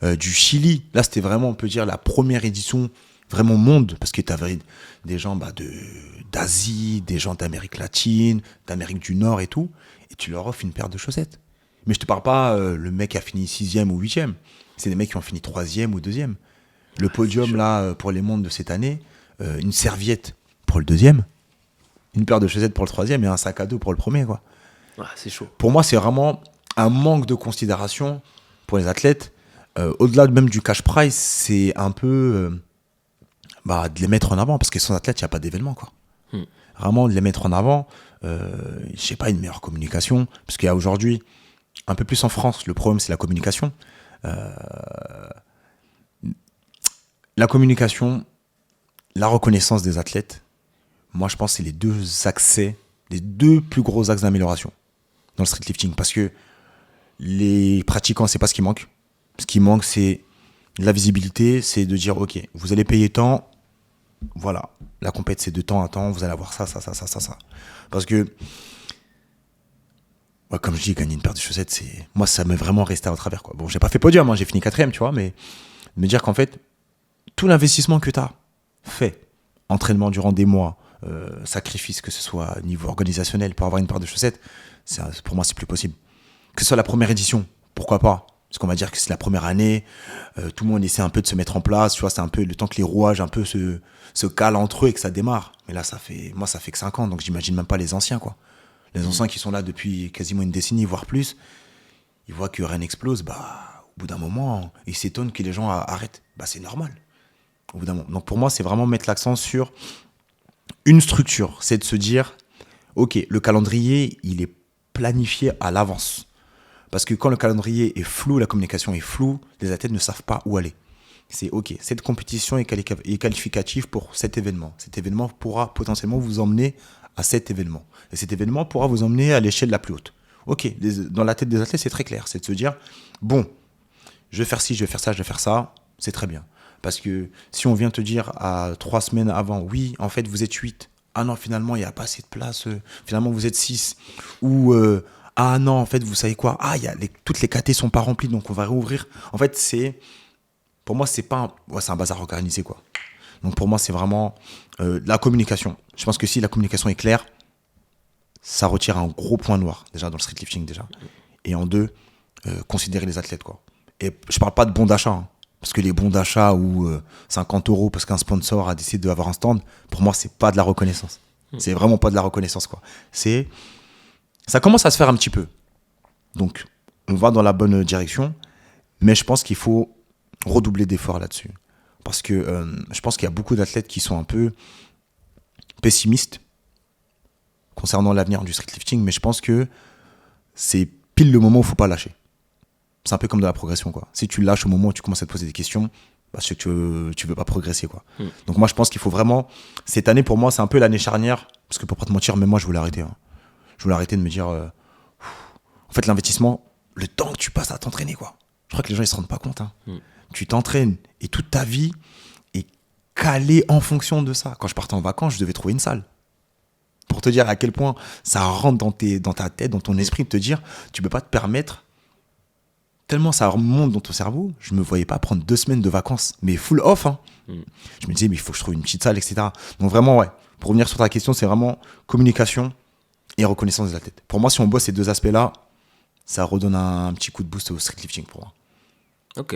du Chili. Là, c'était vraiment, on peut dire, la première édition vraiment monde, parce que tu avais des gens d'Asie, des gens d'Amérique latine, d'Amérique du Nord et tout, et tu leur offres une paire de chaussettes. Mais je te parle pas le mec qui a fini 6e ou 8e, c'est des mecs qui ont fini 3e ou 2e. Le podium là pour les mondes de cette année, une serviette pour le deuxième, une paire de chaussettes pour le troisième et un sac à dos pour le premier, quoi. Ah, c'est chaud. Pour moi, c'est vraiment un manque de considération pour les athlètes. Au-delà même du cash prize, c'est un peu de les mettre en avant, parce que sans athlète, il n'y a pas d'événement, quoi. Vraiment de les mettre en avant, je sais pas, une meilleure communication, parce qu'il y a aujourd'hui, un peu plus en France, le problème c'est la communication. La communication, la reconnaissance des athlètes, moi je pense que c'est les deux plus gros axes d'amélioration dans le street lifting, parce que les pratiquants, c'est pas ce qui manque. Ce qui manque, c'est la visibilité, c'est de dire, ok, vous allez payer tant, voilà, la compète c'est de temps à temps, vous allez avoir ça. Parce que, comme je dis, gagner une paire de chaussettes, moi ça m'est vraiment resté à travers, quoi. Bon, j'ai pas fait podium, j'ai fini 4ème, tu vois, mais me dire qu'en fait, tout l'investissement que tu as fait, entraînement durant des mois, sacrifice, que ce soit niveau organisationnel pour avoir une paire de chaussettes, pour moi c'est plus possible. Que ce soit la première édition, pourquoi pas? Parce qu'on va dire que c'est la première année, tout le monde essaie un peu de se mettre en place, tu vois, c'est un peu le temps que les rouages un peu se calent entre eux et que ça démarre. Mais là, ça fait que 5 ans, donc j'imagine même pas les anciens, quoi. Les anciens qui sont là depuis quasiment une décennie, voire plus, ils voient que rien n'explose, au bout d'un moment, ils s'étonnent que les gens arrêtent. C'est normal, au bout d'un moment. Donc pour moi, c'est vraiment mettre l'accent sur une structure, c'est de se dire, ok, le calendrier, il est planifié à l'avance. Parce que quand le calendrier est flou, la communication est floue, les athlètes ne savent pas où aller. C'est ok, cette compétition est qualificative pour cet événement. Cet événement pourra potentiellement vous emmener à cet événement. Et cet événement pourra vous emmener à l'échelle la plus haute. Ok, dans la tête des athlètes, c'est très clair. C'est de se dire, bon, je vais faire ci, je vais faire ça, je vais faire ça, c'est très bien. Parce que si on vient te dire à 3 semaines avant, oui, en fait, vous êtes 8. Ah non, finalement, il n'y a pas assez de place. Finalement, vous êtes 6. Ou... ah non, en fait, vous savez quoi? Ah, toutes les KT sont pas remplies, donc on va réouvrir. En fait, pour moi, c'est un bazar organisé, quoi. Donc pour moi, c'est vraiment la communication. Je pense que si la communication est claire, ça retire un gros point noir, déjà, dans le street lifting, déjà. Et en deux, considérer les athlètes, quoi. Et je parle pas de bons d'achat, parce que les bons d'achat ou 50 € parce qu'un sponsor a décidé d'avoir un stand, pour moi, c'est pas de la reconnaissance. C'est vraiment pas de la reconnaissance, quoi. Ça commence à se faire un petit peu. Donc, on va dans la bonne direction, mais je pense qu'il faut redoubler d'efforts là-dessus. Parce que je pense qu'il y a beaucoup d'athlètes qui sont un peu pessimistes concernant l'avenir du street lifting, mais je pense que c'est pile le moment où il ne faut pas lâcher. C'est un peu comme dans la progression, quoi. Si tu lâches au moment où tu commences à te poser des questions, c'est que tu veux pas progresser, quoi. Donc moi, je pense qu'il faut vraiment... Cette année, pour moi, c'est un peu l'année charnière, parce que pour pas te mentir, même moi, je voulais arrêter. Je voulais arrêter de me dire... en fait, l'investissement, le temps que tu passes à t'entraîner, quoi. Je crois que les gens, ils se rendent pas compte. Tu t'entraînes et toute ta vie est calée en fonction de ça. Quand je partais en vacances, je devais trouver une salle. Pour te dire à quel point ça rentre dans ta tête, dans ton esprit, de te dire, tu peux pas te permettre, tellement ça remonte dans ton cerveau, je me voyais pas prendre 2 semaines de vacances, mais full off. Je me disais, mais il faut que je trouve une petite salle, etc. Donc vraiment, ouais, pour revenir sur ta question, c'est vraiment communication et reconnaissance des athlètes. Pour moi, si on bosse ces 2 aspects-là, ça redonne un petit coup de boost au street lifting pour moi. Ok.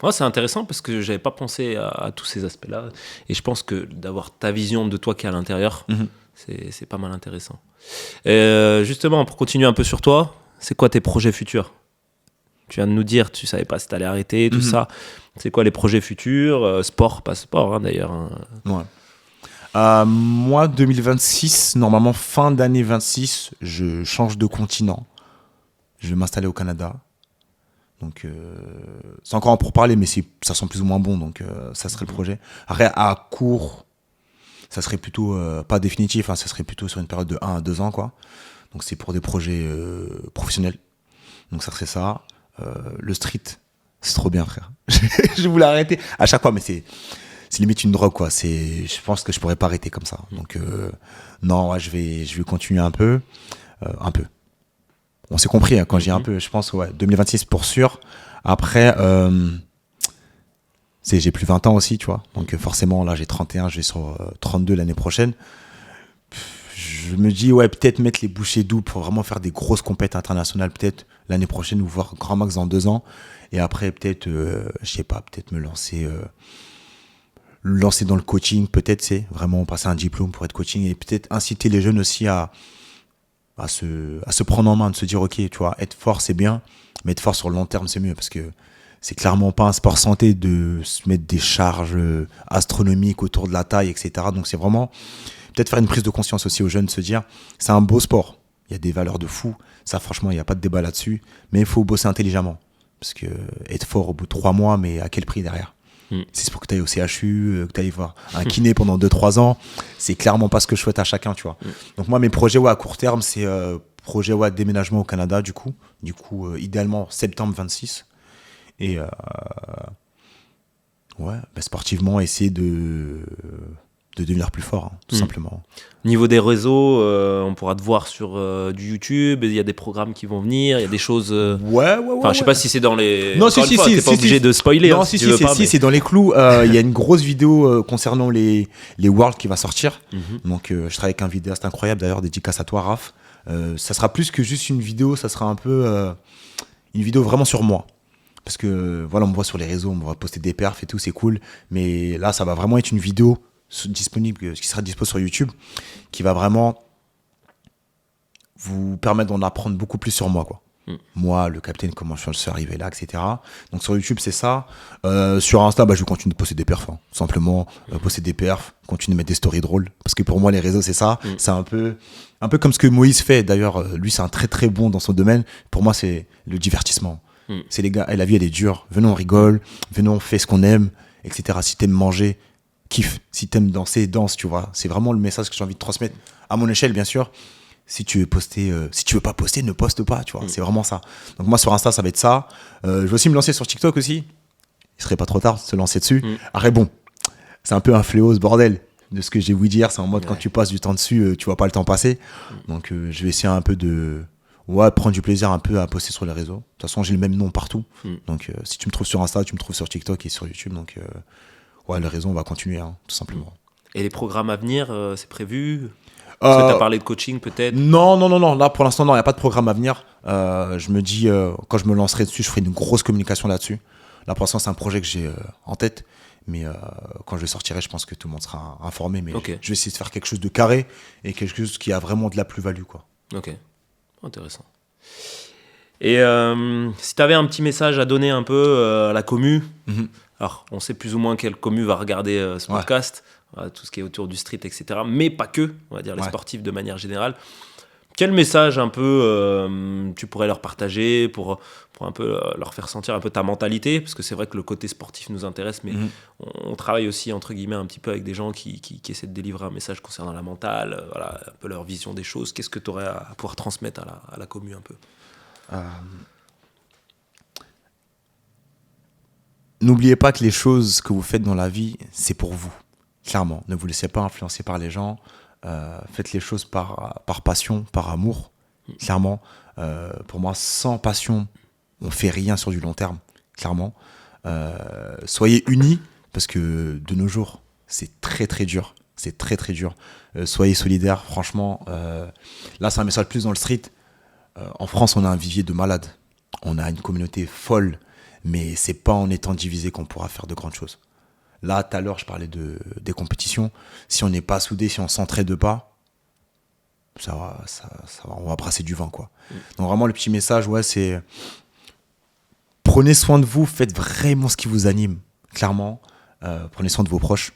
Ouais, c'est intéressant parce que j'avais pas pensé à tous ces aspects-là. Et je pense que d'avoir ta vision de toi qui est à l'intérieur, c'est pas mal intéressant. Justement, pour continuer un peu sur toi, c'est quoi tes projets futurs? Tu viens de nous dire, tu savais pas si t'allais arrêter, tout ça. C'est quoi les projets futurs? Sport, pas sport, d'ailleurs. Ouais. Moi, 2026, normalement fin d'année 26, je change de continent. Je vais m'installer au Canada. Donc, c'est encore en pourparlers, mais ça sent plus ou moins bon, donc ça serait le projet. Après, à court, ça serait plutôt pas définitif, ça serait plutôt sur une période de 1 à 2 ans, quoi. Donc, c'est pour des projets professionnels. Donc, ça serait ça. Le street, c'est trop bien, frère. Je voulais arrêter à chaque fois, mais c'est limite une drogue, quoi. Je pense que je pourrais pas arrêter comme ça. Donc, non, ouais, je vais continuer un peu. On s'est compris, quand je dis un peu, je pense, ouais, 2026 pour sûr. Après, j'ai plus 20 ans aussi, tu vois. Donc forcément, là, j'ai 31, je vais sur 32 l'année prochaine. Je me dis, ouais, peut-être mettre les bouchées doubles pour vraiment faire des grosses compètes internationales, peut-être l'année prochaine, ou voir grand max dans 2 ans. Et après, peut-être, je sais pas, peut-être me lancer le lancer dans le coaching, peut-être, c'est vraiment passer un diplôme pour être coaching et peut-être inciter les jeunes aussi à se prendre en main, de se dire, ok, tu vois, être fort, c'est bien, mais être fort sur le long terme, c'est mieux parce que c'est clairement pas un sport santé de se mettre des charges astronomiques autour de la taille, etc. Donc, c'est vraiment peut-être faire une prise de conscience aussi aux jeunes, de se dire, c'est un beau sport. Il y a des valeurs de fou. Ça, franchement, il n'y a pas de débat là-dessus. Mais il faut bosser intelligemment. Parce que être fort au bout de 3 mois, mais à quel prix derrière ? Si c'est pour que tu ailles au CHU, que tu ailles voir un kiné pendant 2-3 ans, c'est clairement pas ce que je souhaite à chacun, tu vois. Donc moi, mes projets à court terme, c'est projet de déménagement au Canada, du coup. Idéalement, septembre 26. Et sportivement, essayer de devenir plus fort, tout simplement. Niveau des réseaux, on pourra te voir sur du YouTube, il y a des programmes qui vont venir, il y a des choses... Enfin, je sais pas si c'est dans les... Non, t'es pas obligé de spoiler. Non, c'est dans les clous. Il y a une grosse vidéo concernant les Worlds qui va sortir. Donc, je travaille avec un vidéaste incroyable, d'ailleurs, dédicace à toi, Raph. Ça sera plus que juste une vidéo, ça sera un peu une vidéo vraiment sur moi. Parce que, voilà, on me voit sur les réseaux, on va poster des perfs et tout, c'est cool. Mais là, ça va vraiment être une vidéo disponible, qui sera dispo sur YouTube, qui va vraiment vous permettre d'en apprendre beaucoup plus sur moi, quoi. Moi, le capitaine, comment je suis arrivé là, etc. Donc sur YouTube, c'est ça. Sur Insta, je vais continuer de poster des perfs, tout simplement. Poster des perfs, continuer de mettre des stories drôles. Parce que pour moi, les réseaux, c'est ça. C'est un peu comme ce que Moïse fait. D'ailleurs, lui, c'est un très très bon dans son domaine. Pour moi, c'est le divertissement. C'est les gars, la vie, elle est dure. Venons, on rigole. Venons, on fait ce qu'on aime, etc. Si t'aimes manger, kiffe. Si t'aimes danser, danse, tu vois. C'est vraiment le message que j'ai envie de transmettre à mon échelle, bien sûr. Si tu veux poster, si tu veux pas poster, ne poste pas, tu vois. C'est vraiment ça. Donc moi, sur Insta, ça va être ça. Je vais aussi me lancer sur TikTok aussi. Il serait pas trop tard de se lancer dessus. Après, bon, c'est un peu un fléau, ce bordel. De ce que j'ai voulu dire, c'est en mode quand tu passes du temps dessus, tu vois pas le temps passer. Donc je vais essayer un peu de... prendre du plaisir un peu à poster sur les réseaux. De toute façon, j'ai le même nom partout. Donc si tu me trouves sur Insta, tu me trouves sur TikTok et sur YouTube. Donc les réseaux, on va continuer, tout simplement. Et les programmes à venir, c'est prévu ? Parce que tu as parlé de coaching peut-être ? Non. Là, pour l'instant, non, il n'y a pas de programme à venir. Je me dis, quand je me lancerai dessus, je ferai une grosse communication là-dessus. Là, pour l'instant, c'est un projet que j'ai en tête. Mais quand je le sortirai, je pense que tout le monde sera informé. Mais je vais essayer de faire quelque chose de carré et quelque chose qui a vraiment de la plus-value, quoi. Ok, intéressant. Et si tu avais un petit message à donner un peu à la commu, alors on sait plus ou moins quelle commu va regarder ce podcast, tout ce qui est autour du street, etc. Mais pas que, on va dire les sportifs de manière générale. Quel message un peu tu pourrais leur partager pour un peu leur faire sentir un peu ta mentalité ? Parce que c'est vrai que le côté sportif nous intéresse, mais on travaille aussi, entre guillemets, un petit peu avec des gens qui essaient de délivrer un message concernant la mentale, un peu leur vision des choses. Qu'est-ce que tu aurais à pouvoir transmettre à la commu un peu ? N'oubliez pas que les choses que vous faites dans la vie, c'est pour vous. Clairement, ne vous laissez pas influencer par les gens. Faites les choses par passion, par amour. Clairement, pour moi, sans passion, on fait rien sur du long terme. Clairement, soyez unis parce que de nos jours, c'est très très dur. C'est très très dur. Soyez solidaires. Franchement, là, c'est un message plus dans le street. En France, on a un vivier de malades. On a une communauté folle. Mais c'est pas en étant divisé qu'on pourra faire de grandes choses. Là, tout à l'heure, je parlais des compétitions. Si on n'est pas soudés, si on s'entraide pas, on va brasser du vent, quoi. Donc vraiment, le petit message, c'est prenez soin de vous, faites vraiment ce qui vous anime, clairement. Prenez soin de vos proches,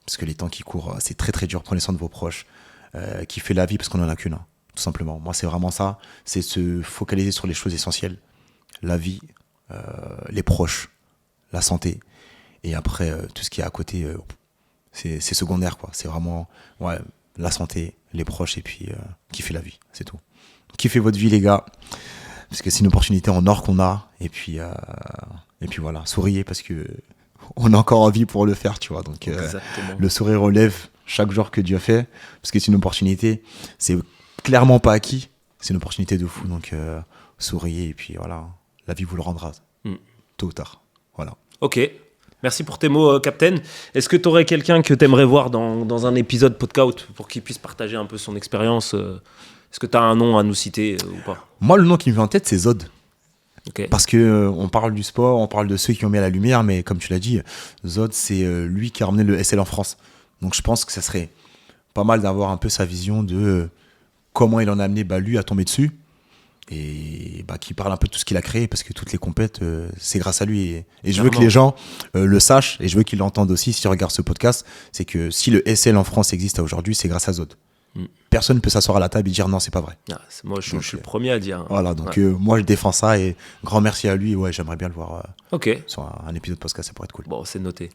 parce que les temps qui courent, c'est très très dur. Prenez soin de vos proches, kiffez la vie, parce qu'on en a qu'une, tout simplement. Moi, c'est vraiment ça, c'est se focaliser sur les choses essentielles. La vie, les proches, la santé, et après tout ce qui est à côté, c'est secondaire, quoi. C'est vraiment la santé, les proches, et puis kiffer la vie, c'est tout. Kiffez votre vie, les gars, parce que c'est une opportunité en or qu'on a, et puis voilà, souriez parce que on a encore envie pour le faire, tu vois. Donc le sourire relève chaque jour que Dieu fait, parce que c'est une opportunité, c'est clairement pas acquis, c'est une opportunité de fou, donc souriez, et puis voilà, la vie vous le rendra, tôt ou tard. Voilà. Ok, merci pour tes mots, Captain. Est-ce que tu aurais quelqu'un que tu aimerais voir dans un épisode podcast pour qu'il puisse partager un peu son expérience ? Est-ce que tu as un nom à nous citer ou pas ? Moi, le nom qui me vient en tête, c'est Zod. Ok. Parce que on parle du sport, on parle de ceux qui ont mis à la lumière, mais comme tu l'as dit, Zod, c'est lui qui a ramené le SL en France. Donc je pense que ça serait pas mal d'avoir un peu sa vision de comment il en a amené lui à tomber dessus. Et qui parle un peu de tout ce qu'il a créé, parce que toutes les compètes, c'est grâce à lui. Et je veux que les gens le sachent, et je veux qu'ils l'entendent aussi s'ils regardent ce podcast, c'est que si le SL en France existe aujourd'hui, c'est grâce à Zod. Personne ne peut s'asseoir à la table et dire non, c'est pas vrai. Moi, je suis le premier à dire. Voilà, donc moi je défends ça, et grand merci à lui. Ouais, j'aimerais bien le voir sur un épisode podcast, ça pourrait être cool. Bon, c'est noté.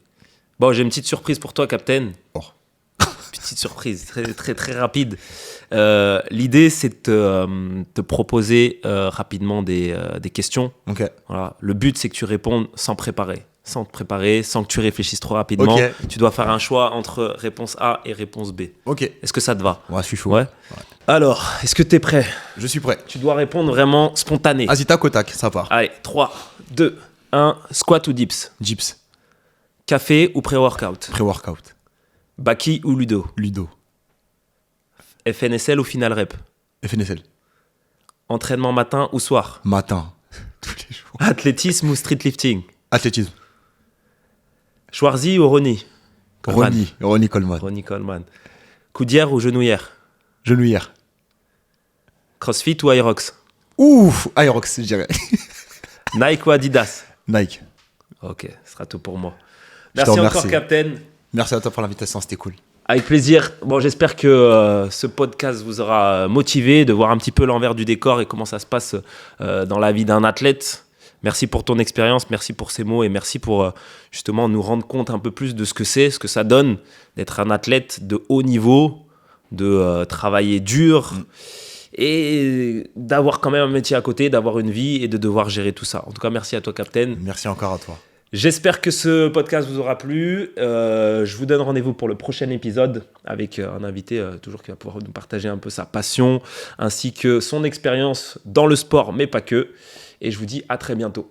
Bon, j'ai une petite surprise pour toi, Captain. Oh. Petite surprise, très, très, très rapide. L'idée, c'est de te proposer rapidement des questions. Ok. Voilà. Le but, c'est que tu répondes sans préparer. Sans te préparer, sans que tu réfléchisses trop rapidement. Okay. Tu dois faire un choix entre réponse A et réponse B. Ok. Est-ce que ça te va? Ouais, je suis chaud. Ouais. Alors, est-ce que tu es prêt? Je suis prêt. Tu dois répondre vraiment spontané. Vas-y, tac au tac, ça part. Allez, 3, 2, 1. Squat ou dips? Dips. Café ou pré-workout? Pré-workout. Baki ou Ludo? Ludo. FNSL ou Final Rep? FNSL. Entraînement matin ou soir? Matin. Tous les jours. Athlétisme ou street lifting? Athlétisme. Schwarzy ou Ronnie? Ronnie Coleman. Ronnie Coleman. Coudière ou genouillère? Genouillère. CrossFit ou Aerox? Ouf, Aerox, je dirais. Nike ou Adidas? Nike. Ok, ce sera tout pour moi. Merci encore, Captain. Merci à toi pour l'invitation, c'était cool. Avec plaisir. Bon, j'espère que ce podcast vous aura motivé de voir un petit peu l'envers du décor et comment ça se passe dans la vie d'un athlète. Merci pour ton expérience, merci pour ces mots et merci pour justement nous rendre compte un peu plus de ce que c'est, ce que ça donne d'être un athlète de haut niveau, de travailler dur et d'avoir quand même un métier à côté, d'avoir une vie et de devoir gérer tout ça. En tout cas, merci à toi, Captain. Merci encore à toi. J'espère que ce podcast vous aura plu. Je vous donne rendez-vous pour le prochain épisode avec un invité toujours qui va pouvoir nous partager un peu sa passion ainsi que son expérience dans le sport, mais pas que. Et je vous dis à très bientôt.